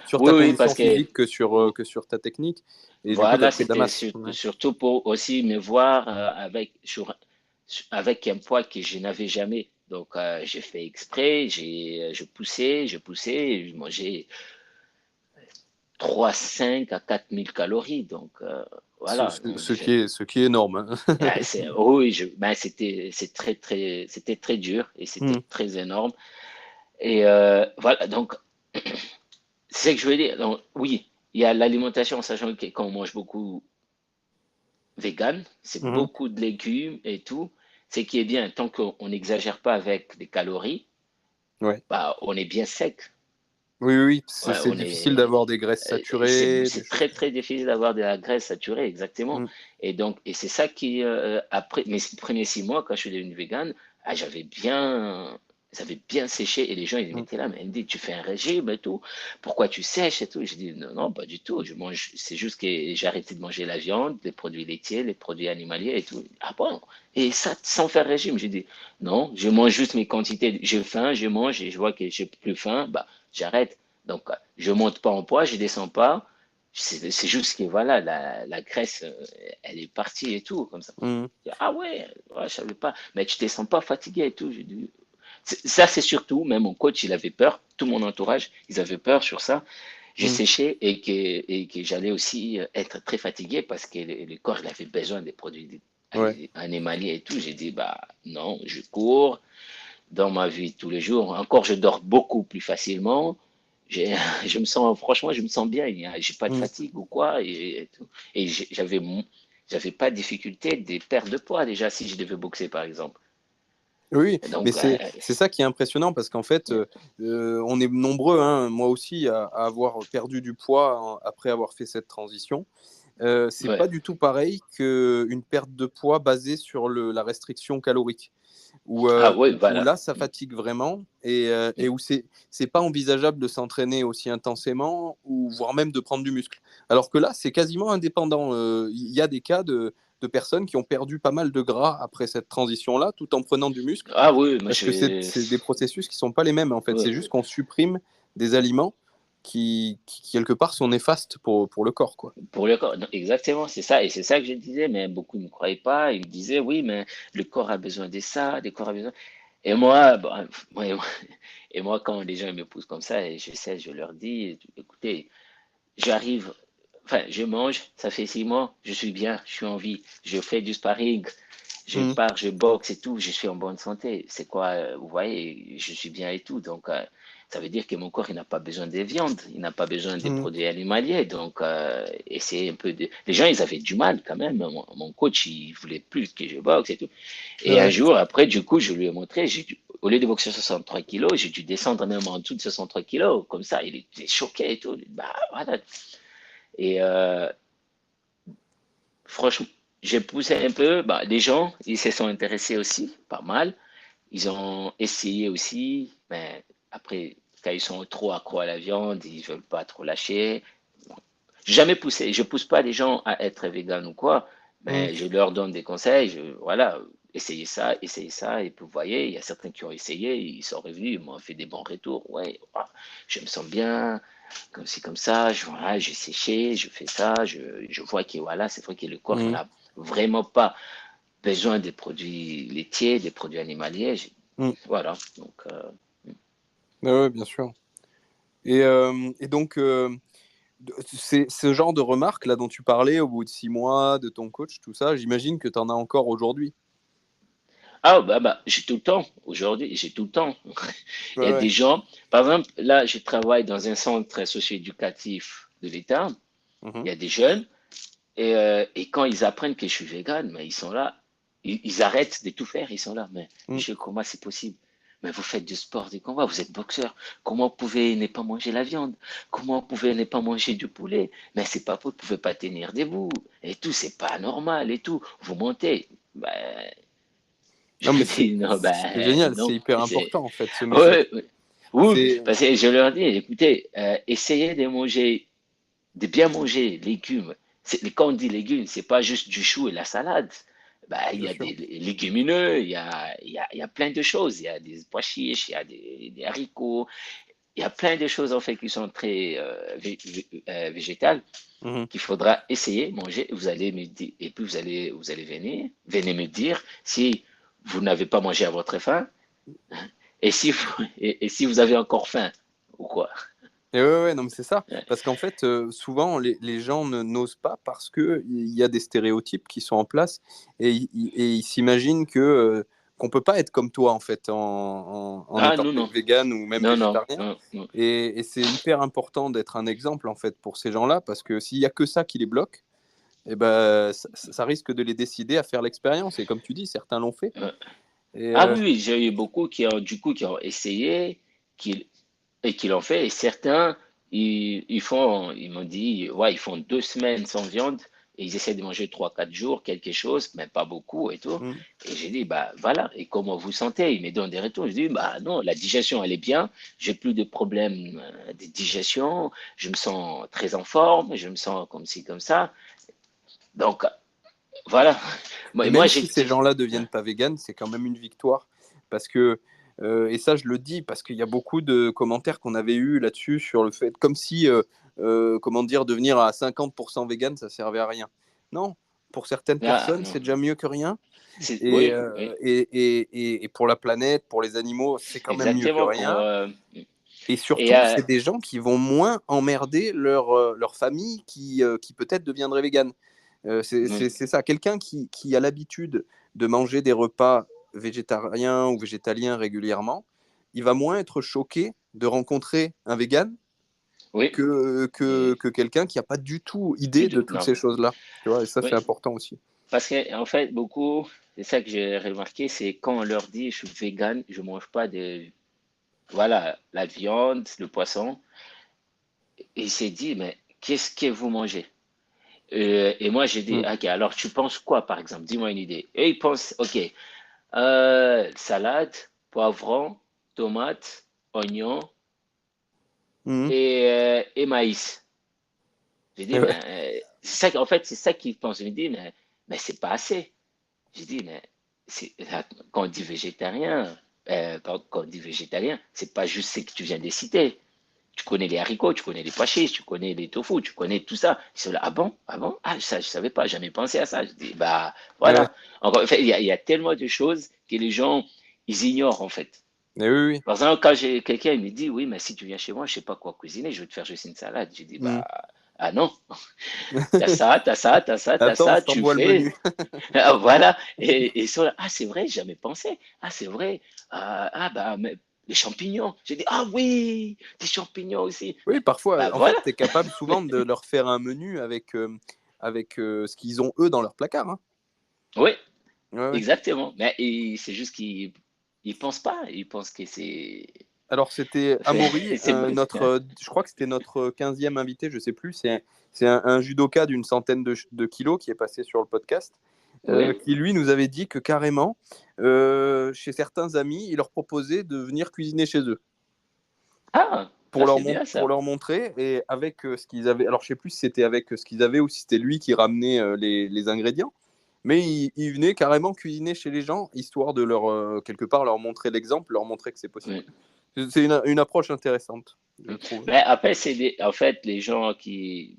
sur ta oui, condition parce que physique que sur ta technique. Et du coup, tu as voilà, pris de la c'était masse. Ouais. surtout pour aussi me voir avec un poids que je n'avais jamais. Donc, j'ai fait exprès, je poussais, je mangeais 3, 5 à 4 000 calories. Donc, voilà. Donc, Ce qui est énorme. Hein. oui, c'était très dur et Mm. c'était très énorme. Et voilà, donc, c'est ce que je veux dire. Donc, oui, il y a l'alimentation, sachant que quand on mange beaucoup vegan, c'est Mhm. beaucoup de légumes et tout. Ce qui est bien, tant qu'on n'exagère pas avec les calories, Ouais. bah, on est bien sec. Oui, oui, oui. Ouais, C'est difficile d'avoir des graisses saturées, des c'est choses très comme ça. très difficile d'avoir de la graisse saturée, exactement. Mm. Et donc, et c'est ça qui, après mes premiers 6 mois, quand je suis devenu vegan, ah, j'avais bien séché et les gens ils Mm. m'étaient là, mais Andy, tu fais un régime et tout, pourquoi tu sèches et tout? Je dis non, non, pas du tout. Je mange, c'est juste que j'ai arrêté de manger la viande, les produits laitiers, les produits animaliers et tout. Ah bon? Et ça sans faire régime? Je dis non, je mange juste mes quantités. J'ai faim, je mange et je vois que j'ai plus faim, bah j'arrête. Donc, je monte pas en poids, je descends pas. C'est juste que voilà, la graisse, elle est partie et tout, comme ça. Mm. Ah ouais, ouais, je savais pas. Mais tu te sens pas fatigué et tout. J'ai dit, ça, c'est surtout, même mon coach, il avait peur. Tout mon entourage, ils avaient peur sur ça. J'ai Mm. séché et que j'allais aussi être très fatigué parce que le corps, il avait besoin des produits Ouais. animaliers et tout. J'ai dit, bah non, je cours dans ma vie de tous les jours. Encore, je dors beaucoup plus facilement. J'ai- je me sens, franchement, je me sens bien. J'ai pas de Mm. fatigue ou quoi. Et tout. Et j'avais pas de difficulté de perdre de poids déjà si je devais boxer, par exemple. Oui, mais Donc, c'est ça qui est impressionnant parce qu'en fait, on est nombreux, hein, moi aussi, à avoir perdu du poids après avoir fait cette transition. C'est ouais. pas du tout pareil qu'une perte de poids basée sur la restriction calorique, Ah oui, où voilà. là, ça fatigue vraiment et où c'est pas envisageable de s'entraîner aussi intensément ou voire même de prendre du muscle. Alors que là, c'est quasiment indépendant. Il y a des cas de personnes qui ont perdu pas mal de gras après cette transition-là, tout en prenant du muscle, Ah oui, moi parce que c'est des processus qui sont pas les mêmes en fait. C'est ouais, juste qu'on supprime des aliments qui, quelque part sont néfastes pour le corps, quoi. pour le corps. Non, exactement, c'est ça. Et c'est ça que je disais, mais beaucoup ne croyaient pas. Ils me disaient, oui, mais le corps a besoin de ça, le corps a besoin. Et moi, bon, moi, et moi, quand les gens me poussent comme ça, et je leur dis, écoutez, j'arrive, enfin, je mange, ça fait 6 mois, je suis bien, je suis en vie, je fais du sparring, je Mhm. pars, je boxe et tout, je suis en bonne santé. C'est quoi, vous voyez, je suis bien et tout. Donc, ça veut dire que mon corps, il n'a pas besoin des viandes, il n'a pas besoin des Mhm. produits animaliers. Donc, et c'est un peu de... Les gens, ils avaient du mal quand même. Mon coach, il voulait plus que je boxe et tout. Et un Ouais. jour, après, du coup, je lui ai montré, au lieu de boxer 63 kilos, j'ai dû descendre même en dessous de 63 kilos. Comme ça, il était choqué et tout. Bah, voilà. Et franchement, j'ai poussé un peu. Bah, les gens, ils se sont intéressés aussi, pas mal. Ils ont essayé aussi, mais après, quand ils sont trop accros à la viande, ils veulent pas trop lâcher. J'ai jamais poussé. Je pousse pas les gens à être vegan ou quoi, Mhm. mais je leur donne des conseils. Voilà, essayez ça. Et puis, vous voyez, il y a certains qui ont essayé, ils sont revenus, ils m'ont fait des bons retours. Ouais, ah, je me sens bien, comme ci, comme ça. Voilà, j'ai séché, je fais ça. Je vois que voilà, c'est vrai que le corps, il Mhm. n'a vraiment pas besoin des produits laitiers, des produits animaliers. Mhm. Voilà, donc Ouais, ouais, bien sûr. Et donc, c'est ce genre de remarques là dont tu parlais au bout de 6 mois de ton coach, tout ça, j'imagine que tu en as encore aujourd'hui. ah bah j'ai tout le temps aujourd'hui, j'ai tout le temps. Ouais, Il y a des ouais. gens, par exemple, là je travaille dans un centre socio-éducatif de l'État. Il Mhm. y a des jeunes et quand ils apprennent que je suis vegan, mais ils sont là, ils arrêtent de tout faire, ils sont là. Mais Mhm. monsieur, comment c'est possible? Mais vous faites du sport de combat, vous êtes boxeur. Comment vous pouvez ne pas manger la viande? Comment vous pouvez ne pas manger du poulet? Mais c'est pas vous ne pouvez pas tenir debout et tout, c'est pas normal et tout. Vous montez. Ben, je Non, mais dis non, c'est ben génial, c'est non. hyper C'est important en fait ce message. ouais, ouais. Oui, C'est parce que je leur dis, écoutez, essayez de bien manger légumes. Quand on dit légumes, c'est pas juste du chou et la salade. Bah, il bien y a sûr. des légumineux, il y a plein de choses. Il y a des pois chiches, il y a des haricots, il y a plein de choses en fait qui sont très végétales Mhm. qu'il faudra essayer, manger. Vous allez me dire, et puis vous allez venez me dire si vous n'avez pas mangé à votre faim et si et si vous avez encore faim ou quoi. Et ouais, non, mais c'est ça. Parce qu'en fait, souvent, les gens n'osent pas parce qu'il y a des stéréotypes qui sont en place et ils s'imaginent qu'on ne peut pas être comme toi, en fait, en Ah étant non, non, vegan ou même non, non, végétarien. non, non. Et c'est hyper important d'être un exemple, en fait, pour ces gens-là parce que s'il n'y a que ça qui les bloque, eh ben, ça risque de les décider à faire l'expérience. Et comme tu dis, certains l'ont fait. Euh, Et, Ah oui, oui, j'ai eu beaucoup qui ont, du coup, qui ont essayé qui, et qui l'ont fait. Et certains, ils m'ont dit, ouais, ils font 2 semaines sans viande et ils essaient de manger 3, 4 jours, quelque chose, mais pas beaucoup et tout. mm, Et j'ai dit, bah voilà, et comment vous sentez? Ils me donnent des retours. Je dis, bah non, la digestion, elle est bien. J'ai plus de problèmes de digestion. Je me sens très en forme. Je me sens comme ci, comme ça. Donc, voilà. Et Moi même si ces gens-là deviennent pas véganes, c'est quand même une victoire. Parce que, et ça je le dis, parce qu'il y a beaucoup de commentaires qu'on avait eu là-dessus sur le fait, comme si, comment dire, devenir à 50% vegan, ça servait à rien. Non, pour certaines ah, personnes, non, c'est déjà mieux que rien. Et, oui, oui, et pour la planète, pour les animaux, c'est quand même mieux que exactement. Pour, rien. Et et surtout, c'est des gens qui vont moins emmerder leur famille qui peut-être deviendrait végane. oui, C'est ça. Quelqu'un qui a l'habitude de manger des repas végétariens ou végétaliens régulièrement, il va moins être choqué de rencontrer un vegan oui, que quelqu'un qui n'a pas du tout idée de toutes non, ces choses-là. Tu vois, et ça, c'est oui, important aussi. parce que en fait, beaucoup, c'est ça que j'ai remarqué, c'est quand on leur dit je suis vegan, je mange pas de, voilà, la viande, le poisson, et il s'est dit, mais qu'est-ce que vous mangez? Et moi, j'ai dit, Mm. ok, alors tu penses quoi, par exemple? Dis-moi une idée. Et ils pensent, ok, salade, poivron, tomate, oignon Mm. et maïs. J'ai dit, Et ouais. mais c'est ça, en fait, c'est ça qu'ils pensent. Je me dis, mais c'est pas assez. J'ai dit, mais quand on dit végétarien, quand on dit végétarien, c'est pas juste ce que tu viens de citer. Tu connais les haricots, tu connais les pois chiches, tu connais les tofu, tu connais tout ça. Ils sont là, ah bon? Ah bon? Ah, ça, je savais pas, jamais pensé à ça. Je dis, bah, Et ouais. voilà. Encore, en fait, il y a tellement de choses que les gens, ils ignorent, en fait. Et oui, oui. Par exemple, quand j'ai quelqu'un, il me dit, oui, mais si tu viens chez moi, je sais pas quoi cuisiner, je vais te faire juste une salade. Je dis, Mm. bah, ah non, t'as ça, t'as ça, t'as ça, t'as Attends, ça, je tu t'envoie le fais. menu. Ah, voilà. Et ils sont là, ah, c'est vrai, j'ai jamais pensé. Ah, c'est vrai. Bah, mais les champignons. J'ai dit, ah oui, des champignons aussi. Oui, parfois, Bah, en fait, voilà. tu es capable souvent de leur faire un menu avec ce qu'ils ont eux dans leur placard, hein. Oui, Ouais, ouais. exactement. Mais c'est juste qu'ils ils pensent pas. Ils pensent que c'est. Alors, c'était C'est. Amaury, je crois que c'était notre 15e invité, je sais plus. C'est un judoka d'une centaine de kilos qui est passé sur le podcast, Oui. qui lui nous avait dit que carrément, chez certains amis, il leur proposait de venir cuisiner chez eux. Ah, Pour c'est bien pour ça. leur montrer et avec ce qu'ils avaient. Alors, je sais plus si c'était avec ce qu'ils avaient ou si c'était lui qui ramenait les ingrédients, mais il venait carrément cuisiner chez les gens, histoire de leur, quelque part, leur montrer l'exemple, leur montrer que c'est possible. Oui. C'est une approche intéressante, je trouve. Mais après, en fait, les gens qui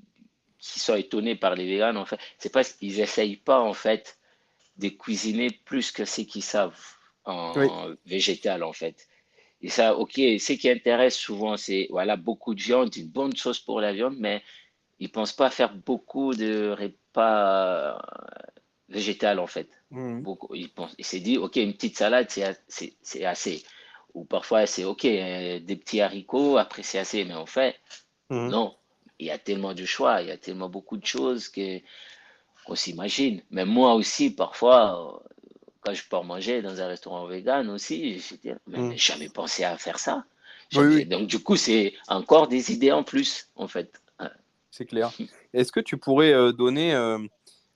sont étonnés par les véganes, en fait, c'est parce qu'ils essayent pas, en fait, de cuisiner plus que ce qu'ils savent Oui. en végétal, en fait. Et ça, ok, ce qui intéresse souvent, c'est voilà, beaucoup de viande, une bonne sauce pour la viande, mais ils pensent pas faire beaucoup de repas végétal, en fait. Mhm. Beaucoup, ils se disent, ok, une petite salade, c'est assez. Ou parfois, c'est ok, des petits haricots, après, c'est assez. Mais en fait, Mhm. non. Il y a tellement de choix, il y a tellement beaucoup de choses qu'on s'imagine. Mais moi aussi, parfois, quand je pars manger dans un restaurant vegan aussi, je dis, mais Mhm. jamais pensé à faire ça. Oui, Jamais. oui, Donc, du coup, c'est encore des idées en plus, en fait. c'est clair. Est-ce que tu pourrais donner,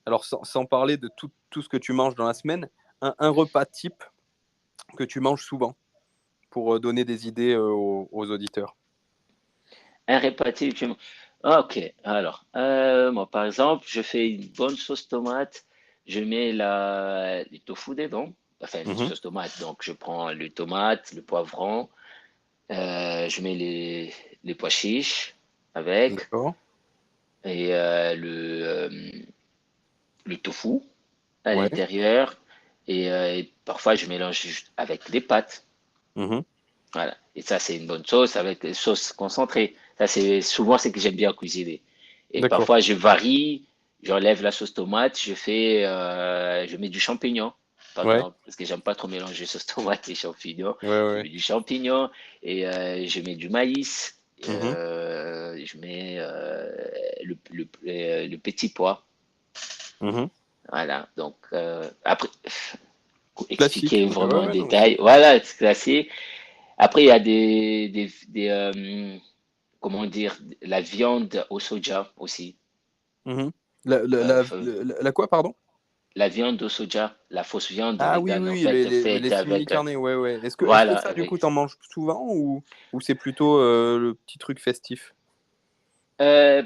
alors sans parler de tout ce que tu manges dans la semaine, un repas type que tu manges souvent pour donner des idées aux auditeurs. Un repas type. Ok, alors, moi, par exemple, je fais une bonne sauce tomate. Je mets le tofu dedans. Enfin, une Mhm. sauce tomate. Donc, je prends le tomate, le poivron. Je mets les pois chiches avec. D'accord. Et le tofu à Ouais. l'intérieur. Et parfois, je mélange juste avec des pâtes. Mhm. Voilà. Et ça, c'est une bonne sauce avec des sauces concentrées. Ça, c'est souvent ce que j'aime bien cuisiner. Et D'accord. parfois, je varie. J'enlève la sauce tomate. Je mets du champignon, par Ouais. exemple, parce que j'aime pas trop mélanger sauce tomate et champignons. Ouais, Je ouais. mets du champignon et je mets du maïs. Mhm. Je mets le petit pois. Mhm. Voilà. Donc, après, Classique. expliquer Ouais, vraiment en ouais, non, c'est détail. Voilà, c'est classique. Après, il y a comment dire, la viande au soja aussi. Mhm. La, la, Euh, la, f- la quoi, pardon? la viande au soja, la fausse viande Ah oui, végane, en oui, oui, fait, les faite avec, simili-carnés, ouais, ouais. Est-ce que voilà, ça, du coup, avec. t'en manges souvent ou c'est plutôt le petit truc festif? Euh,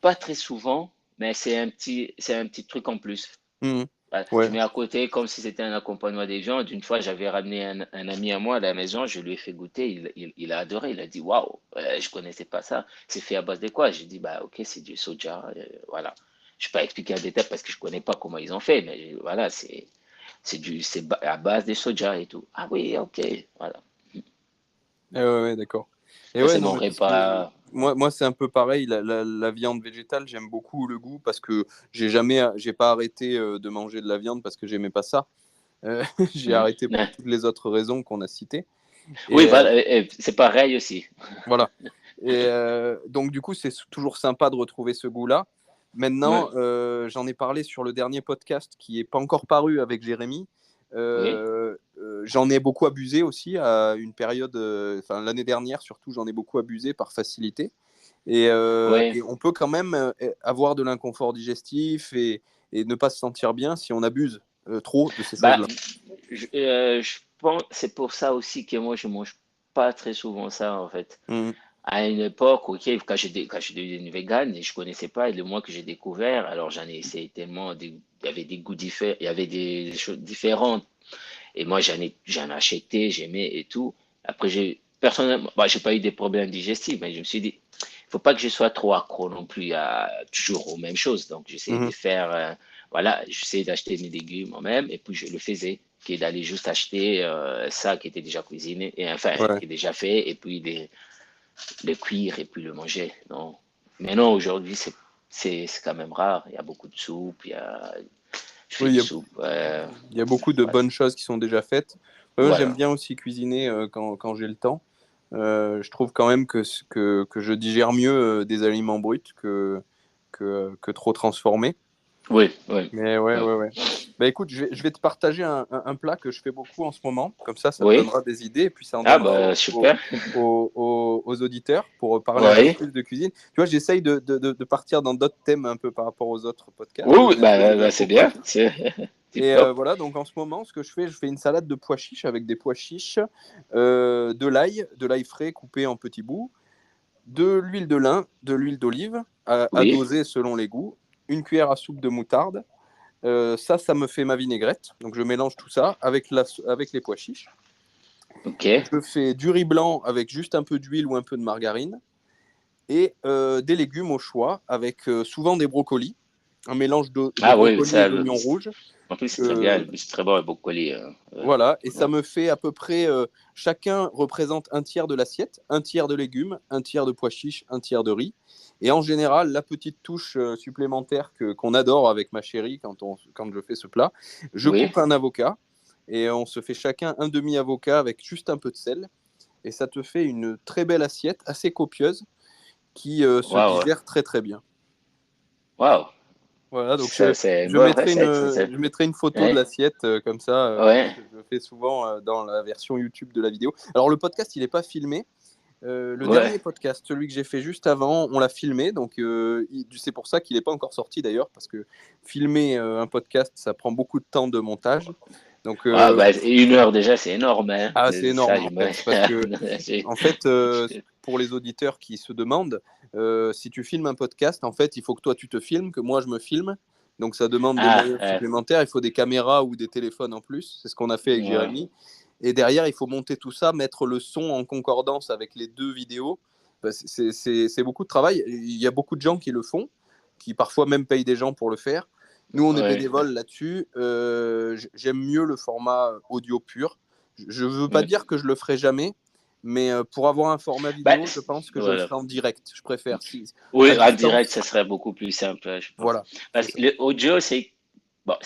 Pas très souvent, mais c'est un petit truc en plus. Mhm. Voilà. Je Ouais, mets à côté comme si c'était un accompagnement des viandes. Une fois, j'avais ramené un ami à moi à la maison, je lui ai fait goûter, il a adoré, il a dit waouh, je connaissais pas ça. C'est fait à base de quoi? J'ai dit bah ok, c'est du soja, voilà. Je ne vais pas expliquer en détail parce que je connais pas comment ils ont fait, mais voilà, c'est à base de soja et tout. Ah oui, ok, voilà. ouais, ouais, ouais, d'accord. Et Ça ouais, c'est non, mon mais parce que repas. moi c'est un peu pareil. La viande végétale, j'aime beaucoup le goût parce que j'ai pas arrêté de manger de la viande parce que j'aimais pas ça. J'ai Mhm. arrêté pour toutes les autres raisons qu'on a citées. Oui, Et voilà, c'est pareil aussi. voilà. Et donc, du coup, c'est toujours sympa de retrouver ce goût-là. Ouais. Maintenant, j'en ai parlé sur le dernier podcast qui n'est pas encore paru avec Jérémy. Oui, J'en ai beaucoup abusé aussi à une période, enfin l'année dernière surtout, j'en ai beaucoup abusé par facilité. Et oui. on peut quand même avoir de l'inconfort digestif et ne pas se sentir bien si on abuse trop de ces Bah, choses-là. je pense c'est pour ça aussi que moi je mange pas très souvent ça en fait. Mhm. À une époque, ok, quand je devenu vegan et je connaissais pas, et le mois que j'ai découvert, alors j'en ai essayé tellement, il y avait des goûts différents, il y avait des choses différentes. Et moi j'en ai acheté, j'aimais et tout. Après personnellement, bah, j'ai pas eu des problèmes digestifs, mais je me suis dit, faut pas que je sois trop accro non plus à toujours aux mêmes choses. Donc j'essaie de Mhm. faire, voilà, j'essaie d'acheter mes légumes moi-même et puis je le faisais, qui est d'aller juste acheter ça qui était déjà cuisiné et enfin Ouais. qui est déjà fait et puis le cuire et puis le manger. Non. Mais non, aujourd'hui c'est quand même rare. Il y a beaucoup de soupe, je fais Oui, des soupes, il y a beaucoup de voilà. bonnes choses qui sont déjà faites. J'aime Voilà. bien aussi cuisiner quand j'ai le temps. Je trouve quand même que je digère mieux des aliments bruts que trop transformés. Oui, oui, Mais ouais, oui. ouais, ouais. Bah écoute, je vais te partager un plat que je fais beaucoup en ce moment. Comme ça te Oui. donnera des idées et puis ça en Ah donnera bah super. aux auditeurs pour parler un peu Oui. plus de cuisine. Tu vois, j'essaye de partir dans d'autres thèmes un peu par rapport aux autres podcasts, Oui, de oui, donner un peu des c'est infos bien. pratiques. C'est tip Et top. voilà, donc en ce moment, ce que je fais une salade de pois chiches avec des pois chiches, de l'ail frais coupé en petits bouts, de l'huile de lin, de l'huile d'olive, à Oui. doser selon les goûts, une cuillère à soupe de moutarde. Ça me fait ma vinaigrette. Donc je mélange tout ça avec les pois chiches. Ok. Je fais du riz blanc avec juste un peu d'huile ou un peu de margarine. Et des légumes au choix avec souvent des brocolis, un mélange de Ah oui, brocolis et d'oignons rouges. en plus c'est très bien. Euh, C'est très bon le brocoli. Voilà, et ça Ouais. me fait à peu près, chacun représente un tiers de l'assiette, un tiers de légumes, un tiers de pois chiches, un tiers de riz. Et en général, la petite touche supplémentaire qu'on adore avec ma chérie quand je fais ce plat, je Oui. coupe un avocat et on se fait chacun un demi-avocat avec juste un peu de sel. Et ça te fait une très belle assiette, assez copieuse, qui se Waouh. digère très très bien. Waouh. Voilà, donc Ça, c'est une bonne recette. je mettrai une photo de Ouais. l'assiette comme ça, Ouais. que je fais souvent dans la version YouTube de la vidéo. Alors le podcast, il n'est pas filmé. Le Ouais. dernier podcast, celui que j'ai fait juste avant, on l'a filmé. Donc c'est pour ça qu'il n'est pas encore sorti d'ailleurs, parce que filmer un podcast, ça prend beaucoup de temps de montage. Donc, Bah, 1 heure déjà, c'est énorme. Hein. c'est Ça, énorme en fait, parce que en fait, pour les auditeurs qui se demandent, si tu filmes un podcast, en fait, il faut que toi tu te filmes, que moi je me filme. Donc ça demande des moyens supplémentaires. Il faut des caméras ou des téléphones en plus. C'est ce qu'on a fait avec Jérémy. Et derrière, il faut monter tout ça, mettre le son en concordance avec les 2 vidéos. C'est beaucoup de travail. Il y a beaucoup de gens qui le font, qui parfois même payent des gens pour le faire. Nous, on est bénévoles là-dessus. J'aime mieux le format audio pur. Je ne veux pas dire que je le ferai jamais, mais pour avoir un format vidéo, je pense que je le ferai en direct. Je préfère. Oui, en direct, ça serait beaucoup plus simple, je pense. Voilà. Parce que l'audio, ce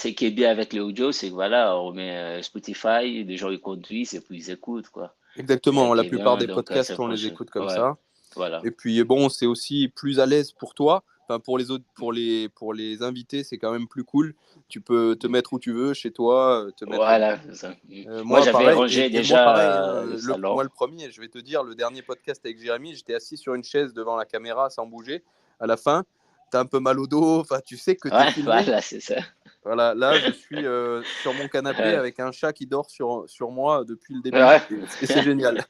qui est bien avec l'audio, c'est que voilà, on met Spotify, les gens ils conduisent et puis ils écoutent, quoi. Exactement. La plupart des podcasts, on les écoute comme ça. Voilà. Et puis bon, c'est aussi plus à l'aise pour toi. Enfin, pour les autres, pour les invités, c'est quand même plus cool. Tu peux te mettre où tu veux, chez toi, te mettre. Voilà, c'est ça. Moi, j'avais pareil, rangé et déjà moi, pareil, le salon. moi, le premier, je vais te dire, le dernier podcast avec Jérémy, j'étais assis sur une chaise devant la caméra sans bouger. À la fin, tu as un peu mal au dos. Enfin, tu sais que tu es filmé. Voilà, c'est ça. Voilà, là, je suis sur mon canapé avec un chat qui dort sur moi depuis le début. Et c'est génial.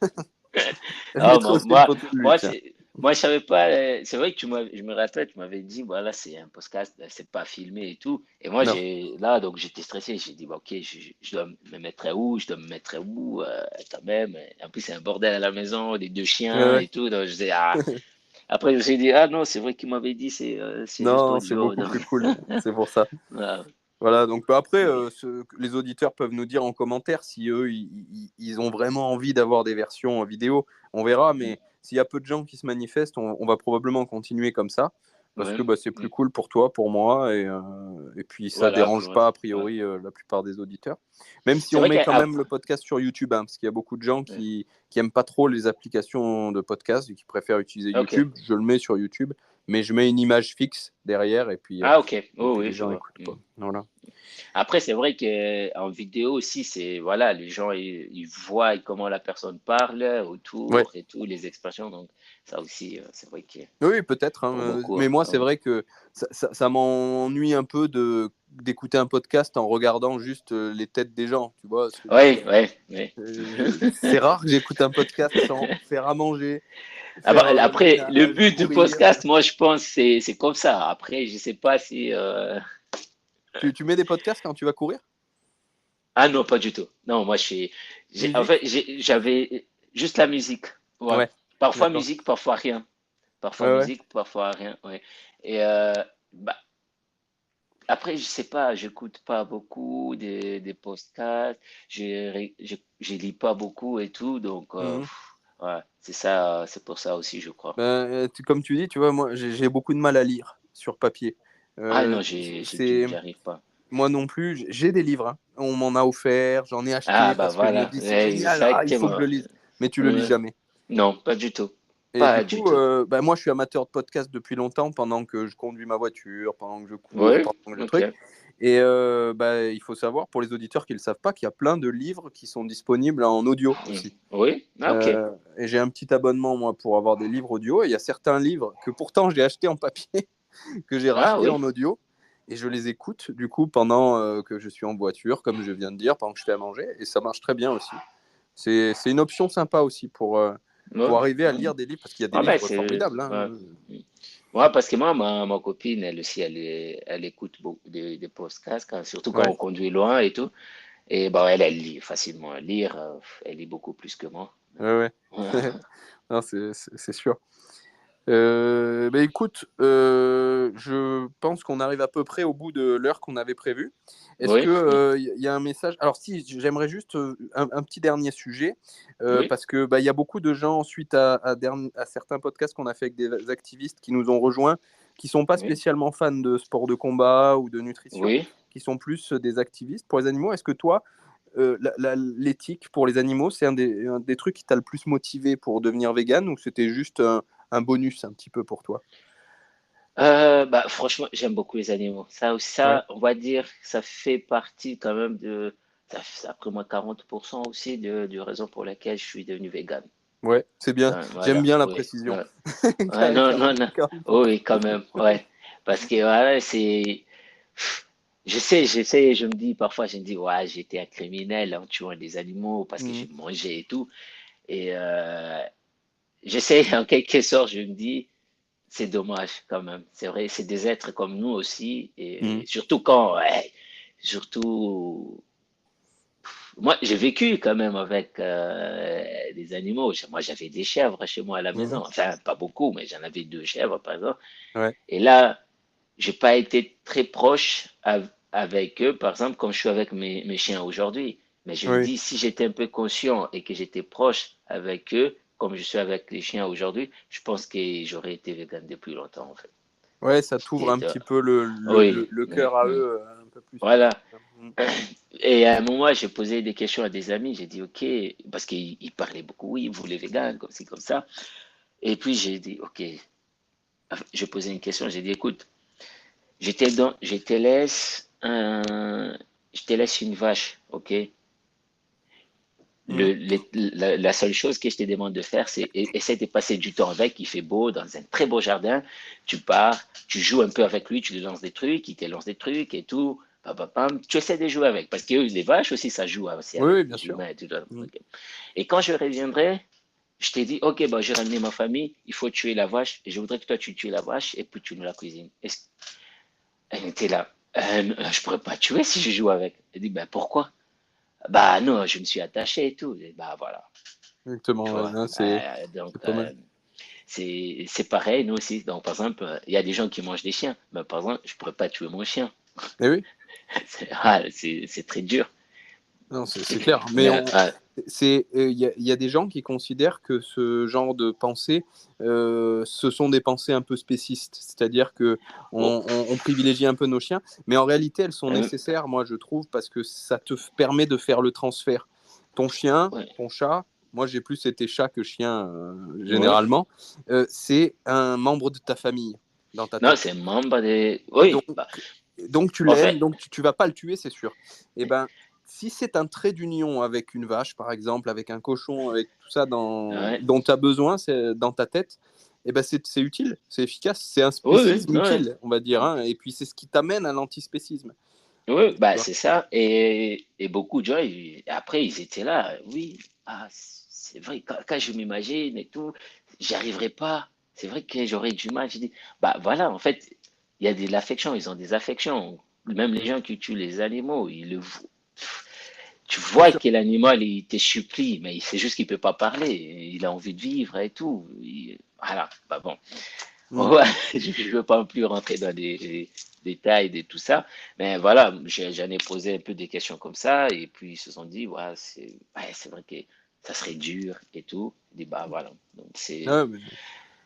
Moi, je savais pas. C'est vrai que je me rappelle, tu m'avais dit, voilà, c'est un podcast, c'est pas filmé et tout. Et moi, donc j'étais stressé. J'ai dit, ok, je dois me mettre où? Je dois me mettre où quand même. En plus, c'est un bordel à la maison, des 2 chiens et tout. Donc, je disais, Après, je me suis dit, non, c'est vrai qu'il m'avait dit, c'est juste non, c'est audio. beaucoup plus cool. C'est pour ça. Voilà, donc après, les auditeurs peuvent nous dire en commentaire si eux, ils ont vraiment envie d'avoir des versions vidéo. On verra, mais s'il y a peu de gens qui se manifestent, on va probablement continuer comme ça, parce que c'est plus cool pour toi, pour moi, et puis ça ne dérange pas, a priori, la plupart des auditeurs. Même si on met quand même le podcast sur YouTube, parce qu'il y a beaucoup de gens qui n'aiment pas trop les applications de podcast et qui préfèrent utiliser YouTube. Je le mets sur YouTube, mais je mets une image fixe derrière, et puis, les gens écoutent. Quoi. Voilà. Après, c'est vrai qu'en vidéo aussi, voilà, les gens ils voient comment la personne parle autour et tout, les expressions. Donc, ça aussi, c'est vrai que. Oui, peut-être. Mais moi, c'est vrai que ça m'ennuie un peu d'écouter un podcast en regardant juste les têtes des gens. Tu vois. Oui. C'est rare que j'écoute un podcast sans faire à manger. Après, le but du podcast, moi, je pense, c'est comme ça. Après, je sais pas si. Tu mets des podcasts quand tu vas courir? Ah non, pas du tout. Non, moi, en fait, j'avais juste la musique. Ouais. Parfois musique, parfois rien. Parfois musique, parfois rien. Ouais. Et après, je sais pas, j'écoute pas beaucoup des podcasts. Je lis pas beaucoup et tout. Donc, c'est ça, c'est pour ça aussi, je crois. Comme tu dis, tu vois, moi, j'ai beaucoup de mal à lire sur papier. Non, j'y arrive pas. Moi non plus, j'ai des livres. Hein. On m'en a offert, j'en ai acheté parce que je me dis c'est génial, il faut que je le lise. Mais tu le lis jamais. Non, pas du tout. Et du coup, moi je suis amateur de podcast depuis longtemps, pendant que je conduis ma voiture, pendant que je cours, pendant que je truc. Et il faut savoir, pour les auditeurs qui ne le savent pas, qu'il y a plein de livres qui sont disponibles en audio aussi. Oui, et j'ai un petit abonnement, moi, pour avoir des livres audio. Et il y a certains livres que pourtant j'ai achetés en papier, que j'ai rachetés en audio. Et je les écoute, du coup, pendant que je suis en voiture, comme je viens de dire, pendant que je fais à manger. Et ça marche très bien aussi. C'est une option sympa aussi pour arriver à lire des livres, parce qu'il y a des livres formidables. Hein. Parce que moi, ma copine, elle aussi, elle écoute beaucoup des podcasts, surtout quand on conduit loin et tout. Et elle lit facilement. Elle lit beaucoup plus que moi. Non, c'est sûr. Écoute, je pense qu'on arrive à peu près au bout de l'heure qu'on avait prévue. Est-ce qu'il y a un message? Alors si, j'aimerais juste un petit dernier sujet, parce que il y a beaucoup de gens, suite à certains podcasts qu'on a fait avec des activistes qui nous ont rejoints, qui sont pas spécialement fans de sport de combat ou de nutrition, qui sont plus des activistes pour les animaux. Est-ce que toi, l'éthique pour les animaux, c'est un des trucs qui t'a le plus motivé pour devenir vegan, ou c'était juste un bonus un petit peu pour toi? Franchement, j'aime beaucoup les animaux. Ça, on va dire, ça fait partie quand même ça a pris moi 40% aussi de raison pour laquelle je suis devenu vegan. Ouais, c'est bien. J'aime bien la précision. Non. Oui, quand même. Ouais. Parce que voilà, je me dis, parfois, je me dis, ouais, j'ai été un criminel en tuant des animaux parce que Mhm. j'ai mangé et tout. Et j'essaie, en quelque sorte, je me dis, c'est dommage quand même. C'est vrai, c'est des êtres comme nous aussi. Mhm. Et surtout quand, ouais, surtout, moi, j'ai vécu quand même avec des animaux. Moi, j'avais des chèvres chez moi à la Mhm. maison. Enfin, pas beaucoup, mais j'en avais deux chèvres, par exemple. Ouais. Et là, j'ai pas été très proche avec eux, par exemple, comme je suis avec mes chiens aujourd'hui. Mais je me Oui. dis, si j'étais un peu conscient et que j'étais proche avec eux, comme je suis avec les chiens aujourd'hui, je pense que j'aurais été vegan depuis longtemps, en fait. Ouais, ça t'ouvre Et un petit peu le, le, oui, le, le cœur à eux un peu plus. voilà. Mhm. Et à un moment, j'ai posé des questions à des amis. J'ai dit, OK, parce qu'ils parlaient beaucoup, oui, vous les véganes, comme ci, comme ça. Et puis, j'ai dit, OK, je posais une question. J'ai dit, écoute, je te laisse je te laisse une vache, OK? Mhm. La seule chose que je te demande de faire, c'est essayer de passer du temps avec. Il fait beau, dans un très beau jardin. Tu pars, tu joues un peu avec lui, tu lui lances des trucs, il te lance des trucs et tout. Pam, pam, pam. Tu essaies de jouer avec. Parce que les vaches aussi, ça joue aussi Oui, avec oui, bien les sûr. humains et tout ça. Mhm. OK. Et quand je reviendrai, je t'ai dit, OK, bah, j'ai ramené ma famille, il faut tuer la vache, et je voudrais que toi, tu tues la vache, et puis tu nous la cuisines. Elle était là. Je pourrais pas tuer si je joue avec. Elle dit, ben pourquoi? Bah non, je me suis attaché et tout. Et bah voilà, tu Exactement. Ouais. vois. Non, Donc, c'est pas mal. c'est pareil, nous aussi. Donc, par exemple, il y a des gens qui mangent des chiens. Mais par exemple, je pourrais pas tuer mon chien. Eh oui, C'est très dur. non, c'est clair. Mais Mais, il y a des gens qui considèrent que ce genre de pensée, ce sont des pensées un peu spécistes. C'est-à-dire que oh, on privilégie un peu nos chiens, mais en réalité, elles sont euh, nécessaires, moi, je trouve, parce que ça te permet de faire le transfert. Ton chien, ouais, ton chat, moi, j'ai plus été chat que chien, ouais. généralement, c'est un membre de ta famille dans ta Non, tête. c'est membre des. Donc, Oui, bah, tu en l'aimes, fait, donc tu vas pas le tuer, c'est sûr. Et ben, si c'est un trait d'union avec une vache, par exemple, avec un cochon, avec tout ça ouais. dont tu as besoin, c'est dans ta tête, et ben c'est utile, c'est efficace, c'est un Oui, oui, spécisme ouais. utile, on va dire. Hein, et puis c'est ce qui t'amène à l'antispécisme. Oui, Tu bah vois. c'est ça. Et beaucoup de gens, après, ils étaient là. Oui, ah, c'est vrai, quand je m'imagine et tout, j'y arriverai pas. C'est vrai que j'aurais du mal. Je dis, bah voilà, en fait, il y a de l'affection, ils ont des affections. Même les gens qui tuent les animaux, tu Bien vois sûr. que l'animal, il te supplie, mais c'est juste qu'il peut pas parler. Il a envie de vivre et tout. Voilà, bah bon. Mm. Ouais, je ne veux pas plus rentrer dans des détails de tout ça, mais voilà, j'en ai posé un peu des questions comme ça, et puis ils se sont dit, ouais, c'est vrai que ça serait dur et tout. Je dis, bah voilà, donc Ouais, mais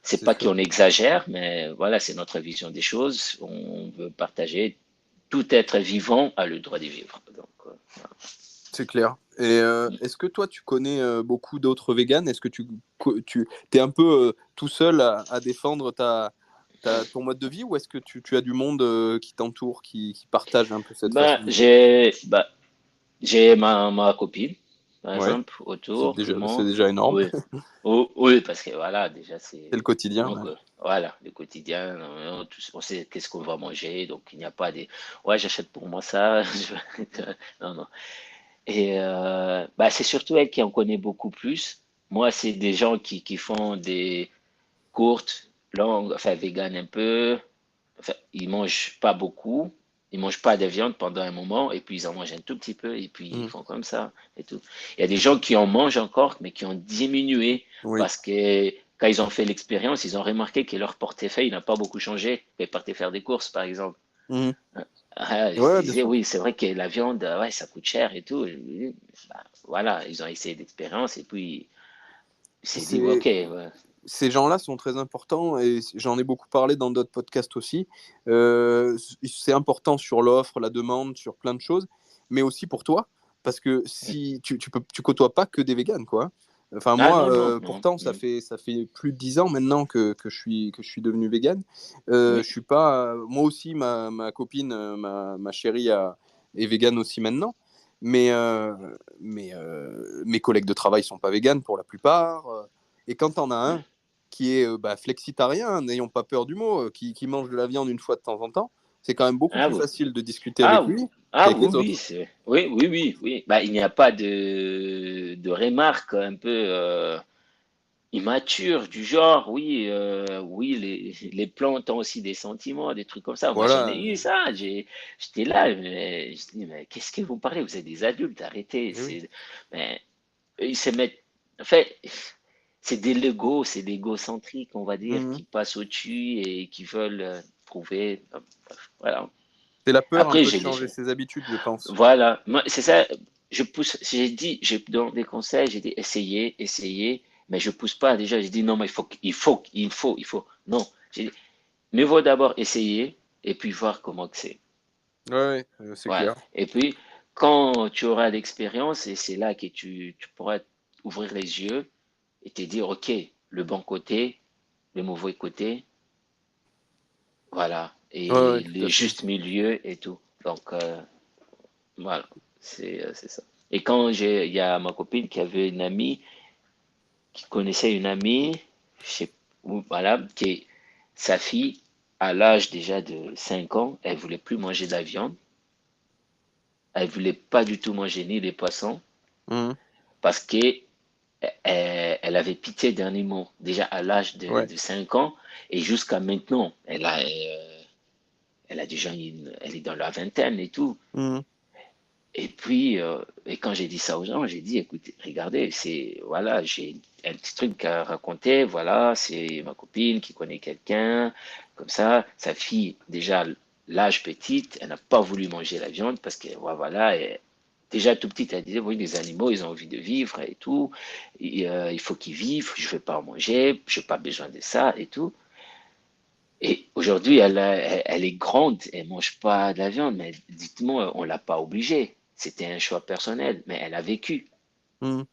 c'est c'est pas sûr. qu'on exagère, mais voilà, c'est notre vision des choses. On veut partager. Tout être vivant a le droit de vivre. Donc, C'est clair. Et est-ce que toi, tu connais beaucoup d'autres véganes? Est-ce que tu es un peu tout seul à défendre ton mode de vie ou est-ce que tu as du monde qui t'entoure, qui partage un peu cette bah, façon de vivre? j'ai ma copine, par Ouais, exemple, autour, tout le c'est monde. déjà énorme. Oui, oh, oui, parce que voilà, déjà, C'est le c'est. quotidien. Donc, Ouais. voilà, le quotidien, on sait qu'est-ce qu'on va manger, donc il n'y a pas des. Ouais, j'achète pour moi ça. Non, non. Et bah, c'est surtout elle qui en connaît beaucoup plus. Moi, c'est des gens qui font des courtes, longues, enfin, vegan un peu. Enfin, ils mangent pas beaucoup, ils mangent pas de viande pendant un moment, et puis ils en mangent un tout petit peu, et puis ils Mm. font comme ça, et tout. Il y a des gens qui en mangent encore, mais qui ont diminué, Oui. parce que quand ils ont fait l'expérience, ils ont remarqué que leur portefeuille n'a pas beaucoup changé, quand ils partaient faire des courses, par exemple. Mhm. Ah, ils se Ouais, bien disaient, sûr. oui, c'est vrai que la viande, ouais, ça coûte cher et tout. Bah, voilà, ils ont essayé d'expérience, et puis ils s'est dit, ouais, ok, C'est, ouais, Ces gens-là sont très importants et j'en ai beaucoup parlé dans d'autres podcasts aussi. C'est important sur l'offre, la demande, sur plein de choses, mais aussi pour toi, parce que si tu côtoies pas que des véganes, quoi. Enfin, ah moi, non, non, non. pourtant, ça fait plus de 10 ans maintenant que je suis devenu végane. Je suis pas, moi aussi, ma copine, ma chérie est végane aussi maintenant, mais, mes collègues de travail sont pas véganes pour la plupart. Et quand on a Ouais. un qui est flexitarien, n'ayons pas peur du mot, qui mange de la viande une fois de temps en temps, c'est quand même beaucoup Ah plus oui. facile de discuter Ah, avec oui. lui Ah qu'avec oui, les oui, autres. oui, oui, oui, oui. Bah, il n'y a pas de remarques un peu immatures du genre, oui, oui, les plantes ont aussi des sentiments, des trucs comme ça. Moi, j'en ai Voilà. eu ça. J'étais là, mais je dis, mais qu'est-ce que vous parlez? Vous êtes des adultes, arrêtez. Eh oui. Mais eux, ils se mettent. En fait, c'est des Legos, c'est des égocentriques, on va dire, Mhm. qui passent au-dessus et qui veulent prouver. Voilà. C'est la peur un Après, peu de j'ai changer déjà. ses habitudes, je pense. Voilà, moi, c'est ça. Je pousse, j'ai dit, je donne des conseils, j'ai dit essayez, essayez, mais je pousse pas. Déjà, j'ai dit non, mais il faut. Non, j'ai dit, mieux vaut d'abord essayer et puis voir comment que c'est. Ouais, ouais, c'est Voilà. clair. Et puis, quand tu auras l'expérience, et c'est là que tu pourras ouvrir les yeux et te dire, OK, le bon côté, le mauvais côté, voilà, Ouais, ouais, et tout le à fait. juste milieu et tout. Donc, voilà, c'est ça. Et quand il y a ma copine qui avait une amie, qui connaissait une amie, je sais, voilà, qui sa fille, à l'âge déjà de 5 ans, elle voulait plus manger de la viande, elle voulait pas du tout manger ni des poissons, Mhm. parce que elle avait pitié d'animaux, déjà à l'âge Ouais. de 5 ans, et jusqu'à maintenant, elle a déjà elle est dans la vingtaine et tout. Mhm. Et puis, et quand j'ai dit ça aux gens, j'ai dit, écoutez, regardez, voilà, j'ai un petit truc à raconter, voilà, c'est ma copine qui connaît quelqu'un, comme ça, sa fille, déjà, l'âge petite, elle n'a pas voulu manger la viande parce que, voilà, déjà tout petite, elle disait, oui, les animaux, ils ont envie de vivre et tout, il faut qu'ils vivent, je ne vais pas en manger, je n'ai pas besoin de ça et tout. Et aujourd'hui, elle est grande, elle mange pas de la viande, mais dites-moi, on l'a pas obligée. C'était un choix personnel, mais elle a vécu. Mhm.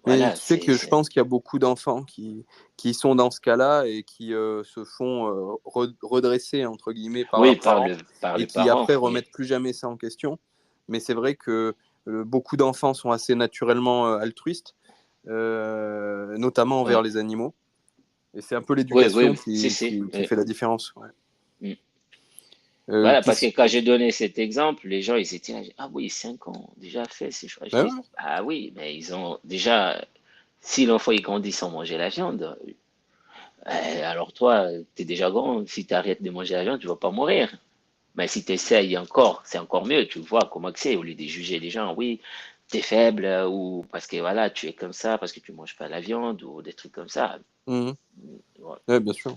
Mais Voilà, tu sais que je pense qu'il y a beaucoup d'enfants qui sont dans ce cas-là et qui se font redresser, entre guillemets, par oui, leurs parents par et le qui parent, après oui. remettent plus jamais ça en question. Mais c'est vrai que beaucoup d'enfants sont assez naturellement altruistes, notamment envers Ouais. les animaux. Et c'est un peu Oui, l'éducation oui, si, si. qui fait la différence. Ouais. Mm. Voilà, parce que Qu'est-ce- quand j'ai donné cet exemple, les gens, ils étaient là, ah oui, 5 ans, déjà fait ces choix. Je Ouais, dis, ouais. ah oui, mais ils ont déjà, si l'enfant il grandit sans manger la viande, alors toi, tu es déjà grand, si tu arrêtes de manger la viande, tu vas pas mourir. Mais si tu essayes encore, c'est encore mieux. Tu vois comment que c'est, au lieu de juger les gens, oui, tu es faible, ou parce que voilà, tu es comme ça, parce que tu manges pas la viande, ou des trucs comme ça. Mhm. Ouais. Ouais, bien sûr.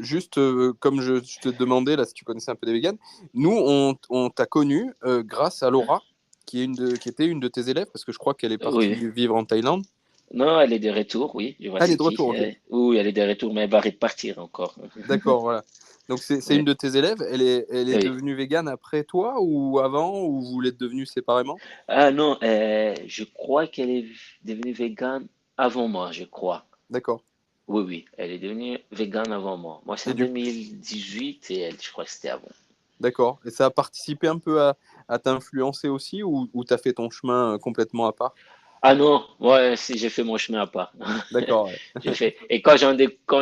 Juste comme je te demandais là si tu connaissais un peu des véganes, nous on t'a connu grâce à Laura qui était une de tes élèves parce que je crois qu'elle est partie Oui. vivre en Thaïlande. Non, elle est de retour, oui, je vois Ah, elle est c'est de qui. retour, ok. Oui, elle est de retour, mais elle va repartir encore. D'accord, voilà. Donc c'est une Oui, de tes élèves. Elle est oui. devenue végane après toi ou avant ou vous l'êtes devenus séparément? Ah non, je crois qu'elle est devenue végane avant moi, je crois. D'accord. Oui, oui, elle est devenue végane avant moi. Moi, c'est Et en du 2018 et elle, je crois que c'était avant. d'accord. Et ça a participé un peu à t'influencer aussi ou t'as fait ton chemin complètement à part? Ah non, moi, si j'ai fait mon chemin à part. D'accord, ouais. J'ai fait. Et quand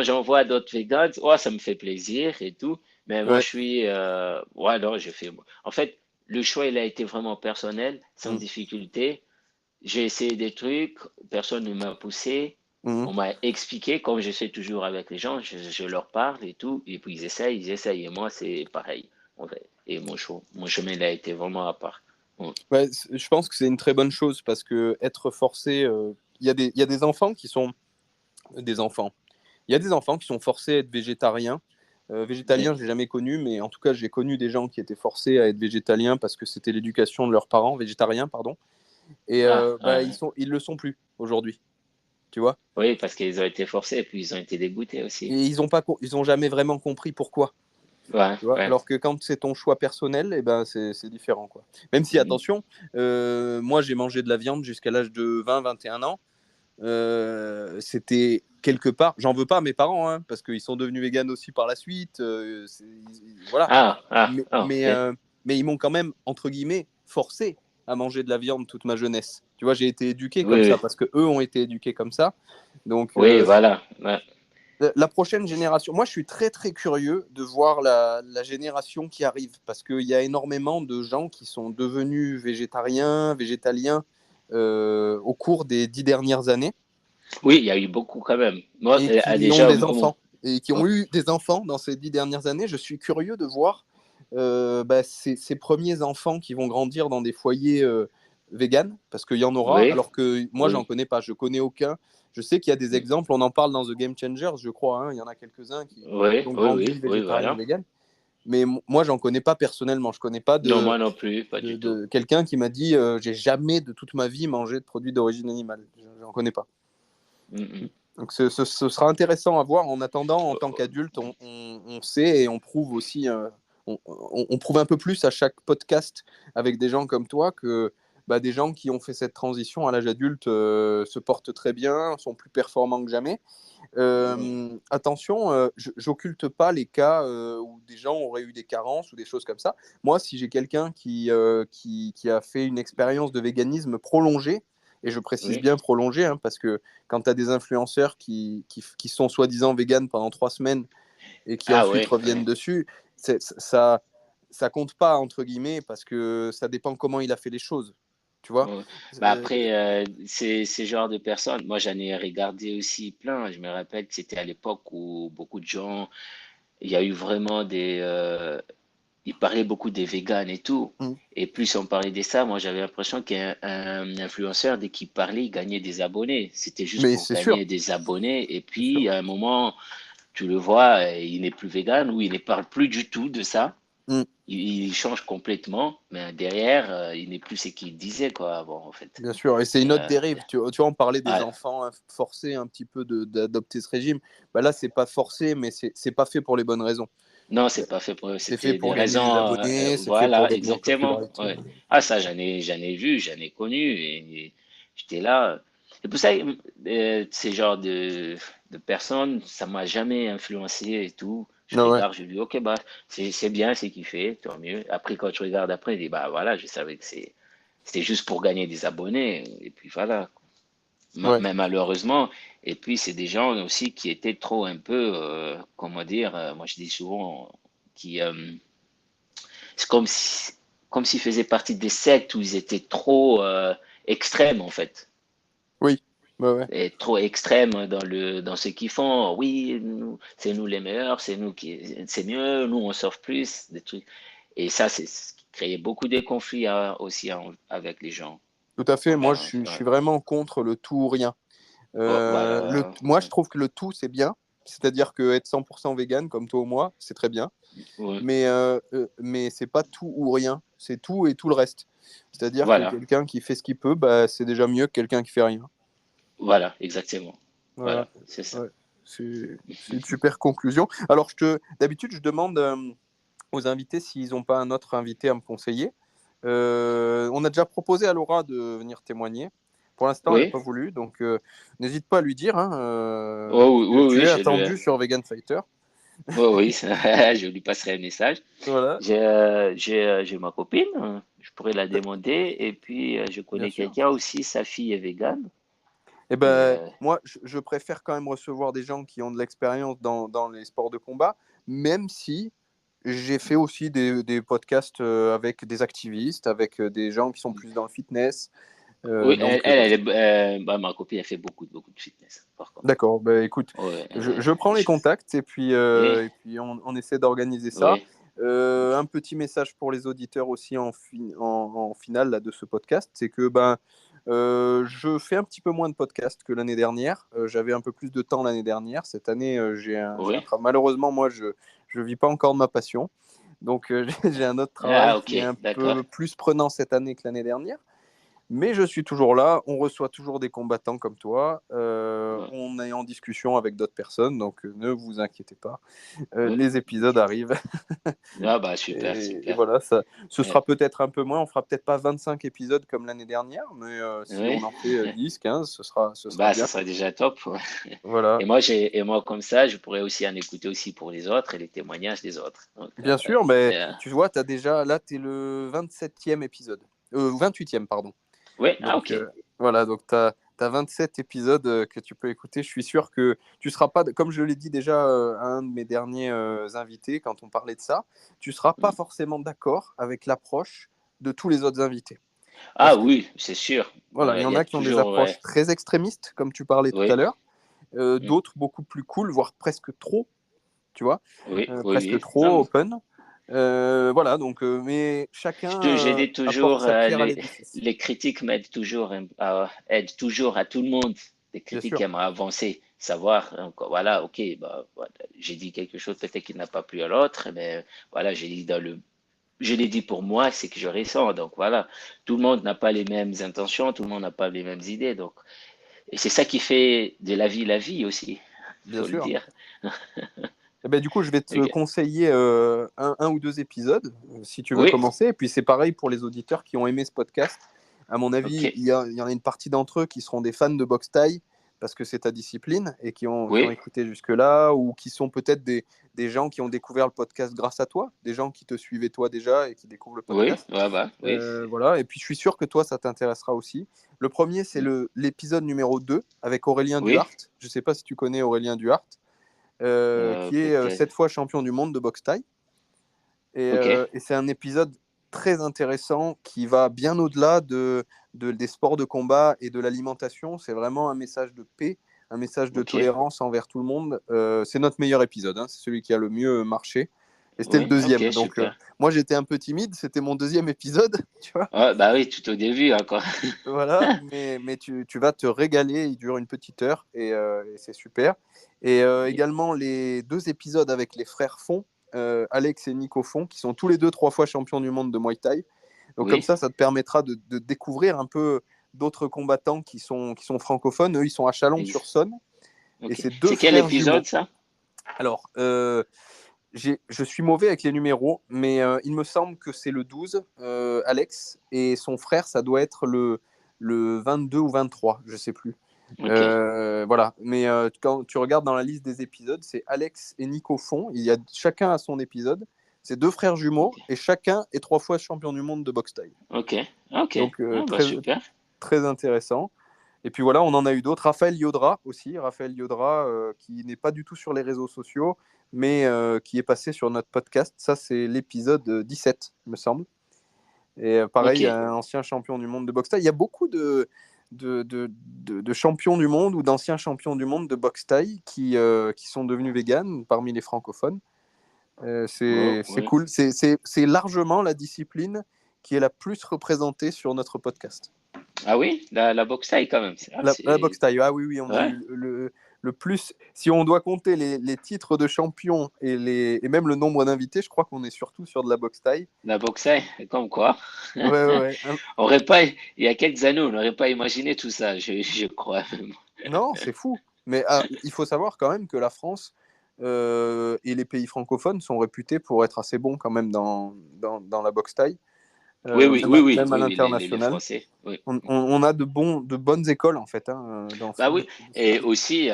j'en vois d'autres vegans, ouais, ça me fait plaisir et tout. Mais moi, Ouais. je suis. Ouais, non, je fais. En fait, le choix, il a été vraiment personnel, sans Mm. difficulté. J'ai essayé des trucs, personne ne m'a poussé. Mhm. On m'a expliqué, comme je fais toujours avec les gens, je leur parle et tout. Et puis ils essayent. Et moi, c'est pareil. En fait. Et mon chemin, il a été vraiment à part. Mm. Ouais, je pense que c'est une très bonne chose parce que être forcé, il y a des enfants qui sont des enfants. Il y a des enfants qui sont forcés à être végétariens. Oui. Végétalien, j'ai jamais connu, mais en tout cas, j'ai connu des gens qui étaient forcés à être végétaliens parce que c'était l'éducation de leurs parents, végétariens, pardon. Et Ah, bah, ah. ils le sont plus aujourd'hui, tu vois. Oui, parce qu'ils ont été forcés et puis ils ont été dégoûtés aussi. Et ils ont jamais vraiment compris pourquoi. Ouais, Tu vois, ouais. alors que quand c'est ton choix personnel, eh ben c'est différent, quoi. Même si, Mhm. attention, moi j'ai mangé de la viande jusqu'à l'âge de 20-21 ans. C'était quelque part, j'en veux pas à mes parents, hein, parce qu'ils sont devenus véganes aussi par la suite. Voilà. Ah, ah, Mais, ah, mais, ok. euh, mais ils m'ont quand même, entre guillemets, forcé à manger de la viande toute ma jeunesse. Tu vois, j'ai été éduqué Oui, comme ça oui, parce que eux ont été éduqués comme ça. Donc, oui, voilà. Ouais. La prochaine génération, moi je suis très très curieux de voir la génération qui arrive parce qu'il y a énormément de gens qui sont devenus végétariens, végétaliens au cours des 10 dernières années Oui, il y a eu beaucoup quand même. Moi, et qui ont déjà, des enfants et qui ont eu des enfants dans ces 10 dernières années. Je suis curieux de voir ces premiers enfants qui vont grandir dans des foyers véganes parce qu'il y en aura, oui, alors que moi j'en oui, connais pas, je connais aucun. Je sais qu'il y a des exemples, on en parle dans The Game Changers, je crois, hein. Il y en a quelques-uns qui oui, ont oui, grandi oui, oui, végétariens et voilà. véganes. Mais moi, j'en connais pas personnellement. Je connais pas Non, moi non plus, pas du tout. de quelqu'un qui m'a dit j'ai jamais de toute ma vie mangé de produits d'origine animale. J'en connais pas. Mm, Donc ce sera intéressant à voir. En attendant, en tant qu'adulte, on sait et on prouve aussi, on prouve un peu plus à chaque podcast avec des gens comme toi que des gens qui ont fait cette transition à l'âge adulte se portent très bien, sont plus performants que jamais. mm. Attention, j'occulte pas les cas où des gens auraient eu des carences ou des choses comme ça. Moi, si j'ai quelqu'un qui a fait une expérience de véganisme prolongée, et je précise Oui. bien prolongée, hein, parce que quand tu as des influenceurs qui sont soi-disant véganes pendant 3 semaines et qui Ah ensuite oui, reviennent oui. dessus, ça compte pas, entre guillemets, parce que ça dépend comment il a fait les choses. Tu vois. Ouais. Bah Euh, après, ces genres de personnes, moi j'en ai regardé aussi plein. Je me rappelle que c'était à l'époque où beaucoup de gens, il y a eu vraiment ils parlaient beaucoup des véganes et tout. mm. Et plus on parlait de ça, moi j'avais l'impression qu'un influenceur, dès qu'il parlait, il gagnait des abonnés. C'était juste Mais pour c'est sûr, gagner des abonnés. Et c'est sûr. puis à un moment, tu le vois, il n'est plus vegan ou il ne parle plus du tout de ça. Mm. Il change complètement, mais derrière, il n'est plus ce qu'il disait, quoi, avant, en fait. Bien sûr, et c'est une Et, autre dérive. Tu vois, on parlait des ah, enfants forcés un petit peu d'adopter ce régime. Là, c'est pas forcé, mais c'est pas fait pour les bonnes raisons. non, c'est pas fait pour eux. C'est fait C'était des pour gagner des raisons, abonnés, c'est fait pour voilà, gagner en exactement. popularité. Ouais. Ah, ça, j'en ai vu, j'en ai connu, et j'étais là. C'est pour ça, ces genres de personnes, ça m'a jamais influencé et tout. Je Ah ouais, regarde, je dis, ok, bah, c'est bien, c'est kiffé, tant mieux. Après, quand je regarde après, je dis, bah voilà, je savais que c'était juste pour gagner des abonnés, et puis voilà. ouais. Mais malheureusement, et puis c'est des gens aussi qui étaient trop un peu, comment dire, moi je dis souvent, qui, c'est comme s'ils faisaient partie des sectes où ils étaient trop extrêmes en fait, Oui, ouais. et trop extrêmes dans ce qu'ils font. Oui, c'est nous les meilleurs, c'est mieux, nous on sauve plus, des trucs. Et ça, c'est ce qui créait beaucoup de conflits aussi avec les gens. Tout à fait. Moi, Envers, je ouais. suis vraiment contre le tout ou rien. Oh, voilà. Moi, je trouve que le tout, c'est bien. C'est-à-dire que être 100% vegan, comme toi ou moi, c'est très bien. Ouais. Mais c'est pas tout ou rien. C'est tout et tout le reste. C'est-à-dire que Voilà. quelqu'un qui fait ce qu'il peut, c'est déjà mieux que quelqu'un qui fait rien. Voilà, exactement. Voilà. Voilà, c'est ça. Ouais. C'est une super conclusion. Alors, d'habitude, je demande aux invités s'ils n'ont pas un autre invité à me conseiller. On a déjà proposé à Laura de venir témoigner. Pour l'instant, elle n'a Oui, pas voulu, donc n'hésite pas à lui dire, hein, oh, oui, oui, tu oui, es je lui, attendu sur Vegan Fighter. oui, oui, je lui passerai un message. Voilà, J'ai ma copine, je pourrais la demander, et puis je bien connais sûr. quelqu'un aussi, sa fille est végane. Et Et, moi, je préfère quand même recevoir des gens qui ont de l'expérience dans les sports de combat, même si j'ai fait aussi des podcasts avec des activistes, avec des gens qui sont plus dans le fitness. oui, Donc, bah, ma copine, elle fait beaucoup de fitness, par contre. d'accord. Écoute, Ouais, je prends les contacts et, et puis on essaie d'organiser ça. ouais, ok. Un petit message pour les auditeurs aussi en finale là, de ce podcast, c'est que je fais un petit peu moins de podcasts que l'année dernière. J'avais un peu plus de temps l'année dernière. Cette année, j'ai un Oui, travail. Malheureusement, moi, je vis pas encore de ma passion. Donc, j'ai un autre travail ah, ok, qui est un d'accord. peu plus prenant cette année que l'année dernière. Mais je suis toujours là, on reçoit toujours des combattants comme toi, Ouais, on est en discussion avec d'autres personnes, donc ne vous inquiétez pas, ouais, les épisodes ok. arrivent. Ah, bah, super, Et super. voilà, ce Ouais, sera peut-être un peu moins, on fera peut-être pas 25 épisodes comme l'année dernière, mais si ouais. on en fait 10, 15, ce sera Bah, bien. ça serait déjà top. Voilà, Et moi, comme ça, je pourrais aussi en écouter aussi pour les autres et les témoignages des autres. Donc, bien sûr, mais euh, tu vois, là, tu es le 27e épisode, 28e, pardon. ouais, ah, Donc ok. voilà, donc tu as as 27 épisodes que tu peux écouter. Je suis sûr que tu seras pas, comme je l'ai dit déjà à un de mes derniers invités quand on parlait de ça, tu seras pas forcément d'accord avec l'approche de tous les autres invités. Ah Parce que oui, c'est sûr. voilà, il y Il en y a a qui ont des toujours, approches très extrémistes, comme tu parlais tout à oui, l'heure, mm, d'autres beaucoup plus cool, voire presque trop, tu vois, oui, oui, presque oui. Non, trop open. Voilà, donc, mais chacun je dis apporte toujours, sa pierre à l'édifice, les critiques aident toujours à tout le monde. Les bien critiques sûr. aiment avancer, savoir, voilà, ok, bah, voilà, j'ai dit quelque chose peut-être qui n'a pas plu à l'autre, mais voilà, je l'ai dit pour moi, c'est que je ressens. Donc voilà, tout le monde n'a pas les mêmes intentions, tout le monde n'a pas les mêmes idées. Donc, et c'est ça qui fait de la vie aussi, Bien faut le sûr. dire. Eh ben, du coup, je vais te Ok. conseiller un ou deux épisodes, si tu veux Oui, commencer. Et puis, c'est pareil pour les auditeurs qui ont aimé ce podcast. À mon ok. avis, il y en a une partie d'entre eux qui seront des fans de boxe thaï parce que c'est ta discipline et qui ont Oui, écouté jusque-là ou qui sont peut-être des gens qui ont découvert le podcast grâce à toi, des gens qui te suivaient toi déjà et qui découvrent le oui, podcast. ouais, bah, oui. Voilà. Et puis, je suis sûr que toi, ça t'intéressera aussi. Le premier, c'est l'épisode numéro 2 avec Aurélien Oui, Duhart. Je ne sais pas si tu connais Aurélien Duhart qui est peut-être. 7 fois champion du monde de boxe thaï. Ok, Et c'est un épisode très intéressant qui va bien au-delà des sports de combat et de l'alimentation. C'est vraiment un message de paix, un message de ok. tolérance envers tout le monde. C'est notre meilleur épisode, hein. C'est celui qui a le mieux marché. Et c'était le Oui, deuxième. ok, Donc, super. moi, j'étais un peu timide. C'était mon deuxième épisode, tu vois. Ouais, bah oui, tout au début encore. Voilà, mais tu vas te régaler. Il dure une petite heure et c'est super. Et Oui, également les deux épisodes avec les frères Font, Alex et Nico Font, qui sont tous les deux 3 fois champions du monde de Muay Thai. Donc comme oui, ça te permettra de découvrir un peu d'autres combattants qui sont francophones. Eux, ils sont à ex- Chalon-sur-Saône. Et ok. c'est deux C'est quel frères épisode jumeaux. ça? Alors, je suis mauvais avec les numéros, mais il me semble que c'est le 12, Alex, et son frère, ça doit être le 22 ou 23, je sais plus. Ok, Voilà, mais quand tu regardes dans la liste des épisodes, c'est Alex et Nico Font, il y a chacun à son épisode, c'est deux frères jumeaux, ok, et chacun est 3 fois champion du monde de boxe thaï. ok, ok. Donc Ah, bah super. très intéressant. Et puis voilà, on en a eu d'autres. Raphaël Yodra aussi, Raphaël Yodra, qui n'est pas du tout sur les réseaux sociaux, mais qui est passé sur notre podcast. Ça, c'est l'épisode 17, il me semble. Et Ok, pareil, un ancien champion du monde de boxe thaï. Il y a beaucoup de champions du monde ou d'anciens champions du monde de boxe thaï qui sont devenus véganes parmi les francophones. oh, C'est ouais. cool. C'est largement la discipline qui est la plus représentée sur notre podcast. Ah oui, la boxe taille quand même. Ah, La boxe taille, ah oui, oui, on a ouais, eu le plus. Si on doit compter les titres de champion et même le nombre d'invités, je crois qu'on est surtout sur de la boxe taille. la boxe taille, comme quoi. Ouais, ouais, ouais. On aurait pas, il y a quelques années, on n'aurait pas imaginé tout ça, je crois même. Non, c'est fou. Mais il faut savoir quand même que la France et les pays francophones sont réputés pour être assez bons quand même dans la boxe taille, Oui, oui, oui, oui, même à oui, oui, les l'international. Français, oui. On a de bonnes écoles en fait dans Bah de oui, ce et pays. aussi,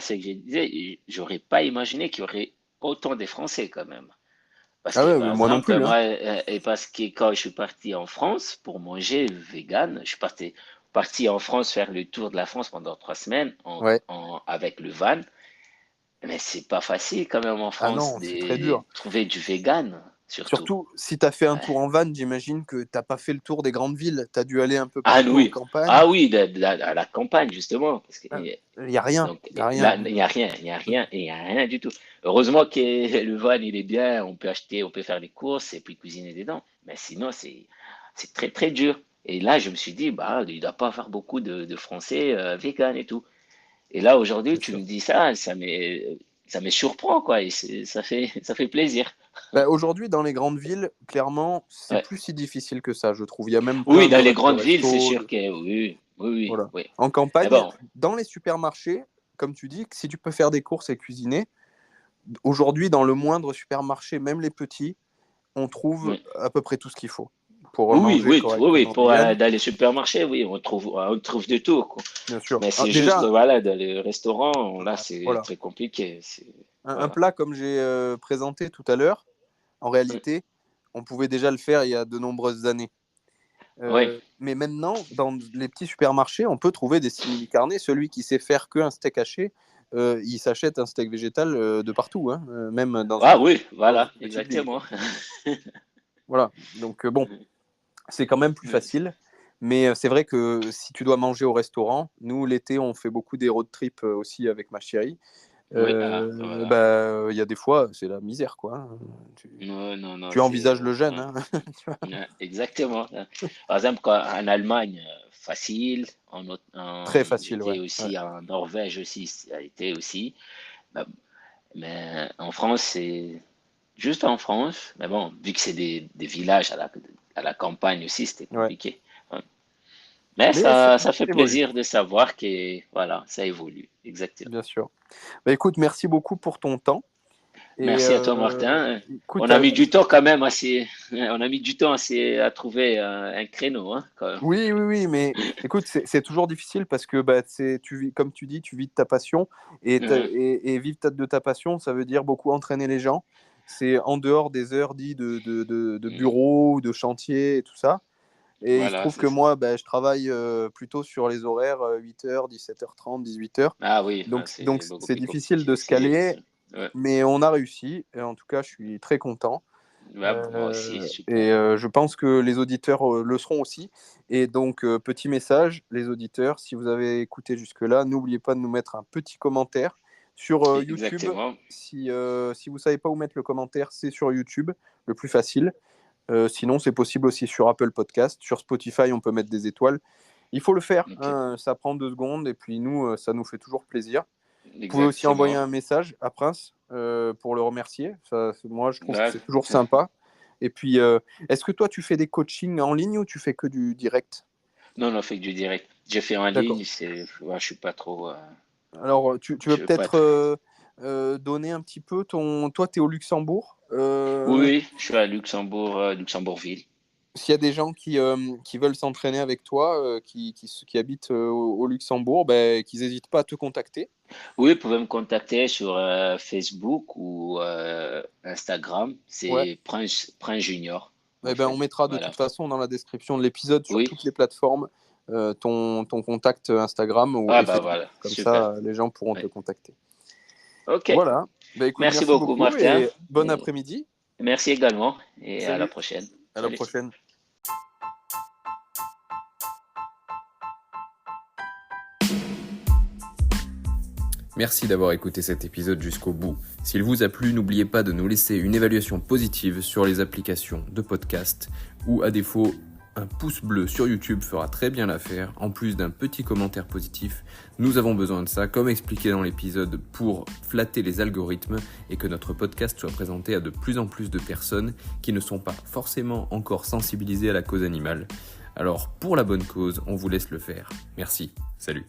c'est que je disais, j'aurais pas imaginé qu'il y aurait autant de Français quand même. Parce Ah que, ouais, par mais moi non exemple, plus, hein. moi, et parce que quand je suis parti en France pour manger vegan, je suis parti en France faire le tour de la France pendant 3 semaines Ouais. avec le van. Mais c'est pas facile quand même en Ah France non, c'est très de dur. trouver du vegan, surtout. Surtout si tu as fait un Ouais. tour en van, j'imagine que t'as pas fait le tour des grandes villes. Tu as dû aller un peu Ah partout en oui, campagne. ah oui, à la campagne justement, parce que Il n'y a rien. donc Il y a là rien. il y a rien, il y a rien, et il y a rien du tout. Heureusement que le van il est bien, on peut acheter, on peut faire les courses et puis cuisiner dedans. Mais sinon c'est très très dur. Et là je me suis dit bah il doit pas avoir beaucoup de Français vegan et tout. Et là aujourd'hui C'est tu me sûr. dis ça, ça me surprend quoi, et ça fait plaisir. Bah, aujourd'hui, dans les grandes villes, clairement, c'est Ouais. plus si difficile que ça, je trouve. Il y a même Oui, plein dans les de grandes villes, c'est restos. sûr que oui, oui, oui, Voilà. oui. En Mais campagne, bon, dans les supermarchés, comme tu dis, si tu peux faire des courses et cuisiner, aujourd'hui, dans le moindre supermarché, même les petits, on trouve oui. à peu près tout ce qu'il faut pour Oui, manger oui, oui, oui, correctement pour vegan, dans les supermarchés, oui, on trouve de tout, quoi. bien sûr. Mais Ah, c'est juste, déjà, voilà, dans les restaurants, là, c'est voilà. très compliqué. Un Voilà. plat comme j'ai présenté tout à l'heure, en Oui, réalité, on pouvait déjà le faire il y a de nombreuses années. Oui. Mais maintenant, dans les petits supermarchés, on peut trouver des simili-carnés. Celui qui sait faire qu'un steak haché, il s'achète un steak végétal de partout, hein, même Ah oui, dans une voilà, petite ville. exactement. Voilà. Donc, bon, c'est quand même plus Oui, facile. Mais c'est vrai que si tu dois manger au restaurant, nous, l'été, on fait beaucoup des road trips aussi avec ma chérie. voilà. Il y a des fois, c'est la misère, quoi, hein. Non, non, non, Tu envisages le jeûne, ouais, hein. ouais, exactement. Par exemple, en Allemagne, facile. Très facile, ouais. J'étais Ouais. aussi en Norvège aussi, ça a été aussi. Bah, mais en France, c'est juste en France. Mais bon, vu que c'est des villages à la campagne aussi, c'était Ouais. compliqué. Ouais. Mais Mais ça fait évolue, plaisir de savoir que, voilà, ça évolue. Exactement. bien sûr. Bah, écoute, merci beaucoup pour ton temps. Et Merci à toi, Martin. écoute, On a mis du temps quand même on a mis du temps à trouver un créneau, hein, quand même. oui, oui, oui, mais écoute, c'est toujours difficile parce que, bah, comme tu dis, tu vis de ta passion Mhm. et vivre de ta passion, ça veut dire beaucoup entraîner les gens. C'est en dehors des heures dites de bureau ou de chantier et tout ça. Et il se Voilà, trouve c'est que ça. moi, bah, je travaille plutôt sur les horaires 8h, 17h30, 18h. Ah oui, Donc c'est beaucoup c'est plus difficile compliqué de se aussi. caler, Ouais. mais on a réussi. Et en tout cas, je suis très content. Ouais, moi aussi, Et super. je pense que les auditeurs le seront aussi. Et donc, petit message, les auditeurs, si vous avez écouté jusque-là, n'oubliez pas de nous mettre un petit commentaire sur YouTube. Exactement. Si vous ne savez pas où mettre le commentaire, c'est sur YouTube, le plus facile. Sinon, c'est possible aussi sur Apple Podcast. Sur Spotify, on peut mettre des étoiles. Il faut le faire, Ok. hein, ça prend 2 secondes et puis nous, ça nous fait toujours plaisir. Vous pouvez aussi envoyer Exactement. un message à Prince pour le remercier. Moi, je trouve que Ouais. c'est toujours sympa. Et puis, est-ce que toi, tu fais des coachings en ligne ou tu fais que du direct? Non, non, fait que du direct. J'ai fait en D'accord. ligne, ouais, je suis pas trop, Alors, tu veux je veux pas peut-être être. donner un petit peu ton. Toi, tu es au Luxembourg. Oui, oui, je suis à Luxembourg, Luxembourgville. S'il y a des gens qui veulent s'entraîner avec toi, qui habitent au Luxembourg, ben, qu'ils n'hésitent pas à te contacter. Oui, vous pouvez me contacter sur Facebook ou Instagram. Ouais. C'est Prince Junior, Eh en ben, on fait. mettra de Voilà. toute façon dans la description de l'épisode sur Oui. toutes les plateformes ton contact Instagram Ah et bah Facebook. voilà, Comme super. ça, les gens pourront te Oui. contacter. Ok. Voilà. Ben, écoute, Merci merci beaucoup, beaucoup Martin. et bon Et après-midi. merci également. Et à la Salut. prochaine. À la Salut. prochaine. Merci d'avoir écouté cet épisode jusqu'au bout. S'il vous a plu, n'oubliez pas de nous laisser une évaluation positive sur les applications de podcast ou à défaut, un pouce bleu sur YouTube fera très bien l'affaire, en plus d'un petit commentaire positif. Nous avons besoin de ça, comme expliqué dans l'épisode, pour flatter les algorithmes et que notre podcast soit présenté à de plus en plus de personnes qui ne sont pas forcément encore sensibilisées à la cause animale. Alors, pour la bonne cause, on vous laisse le faire. Merci. Salut.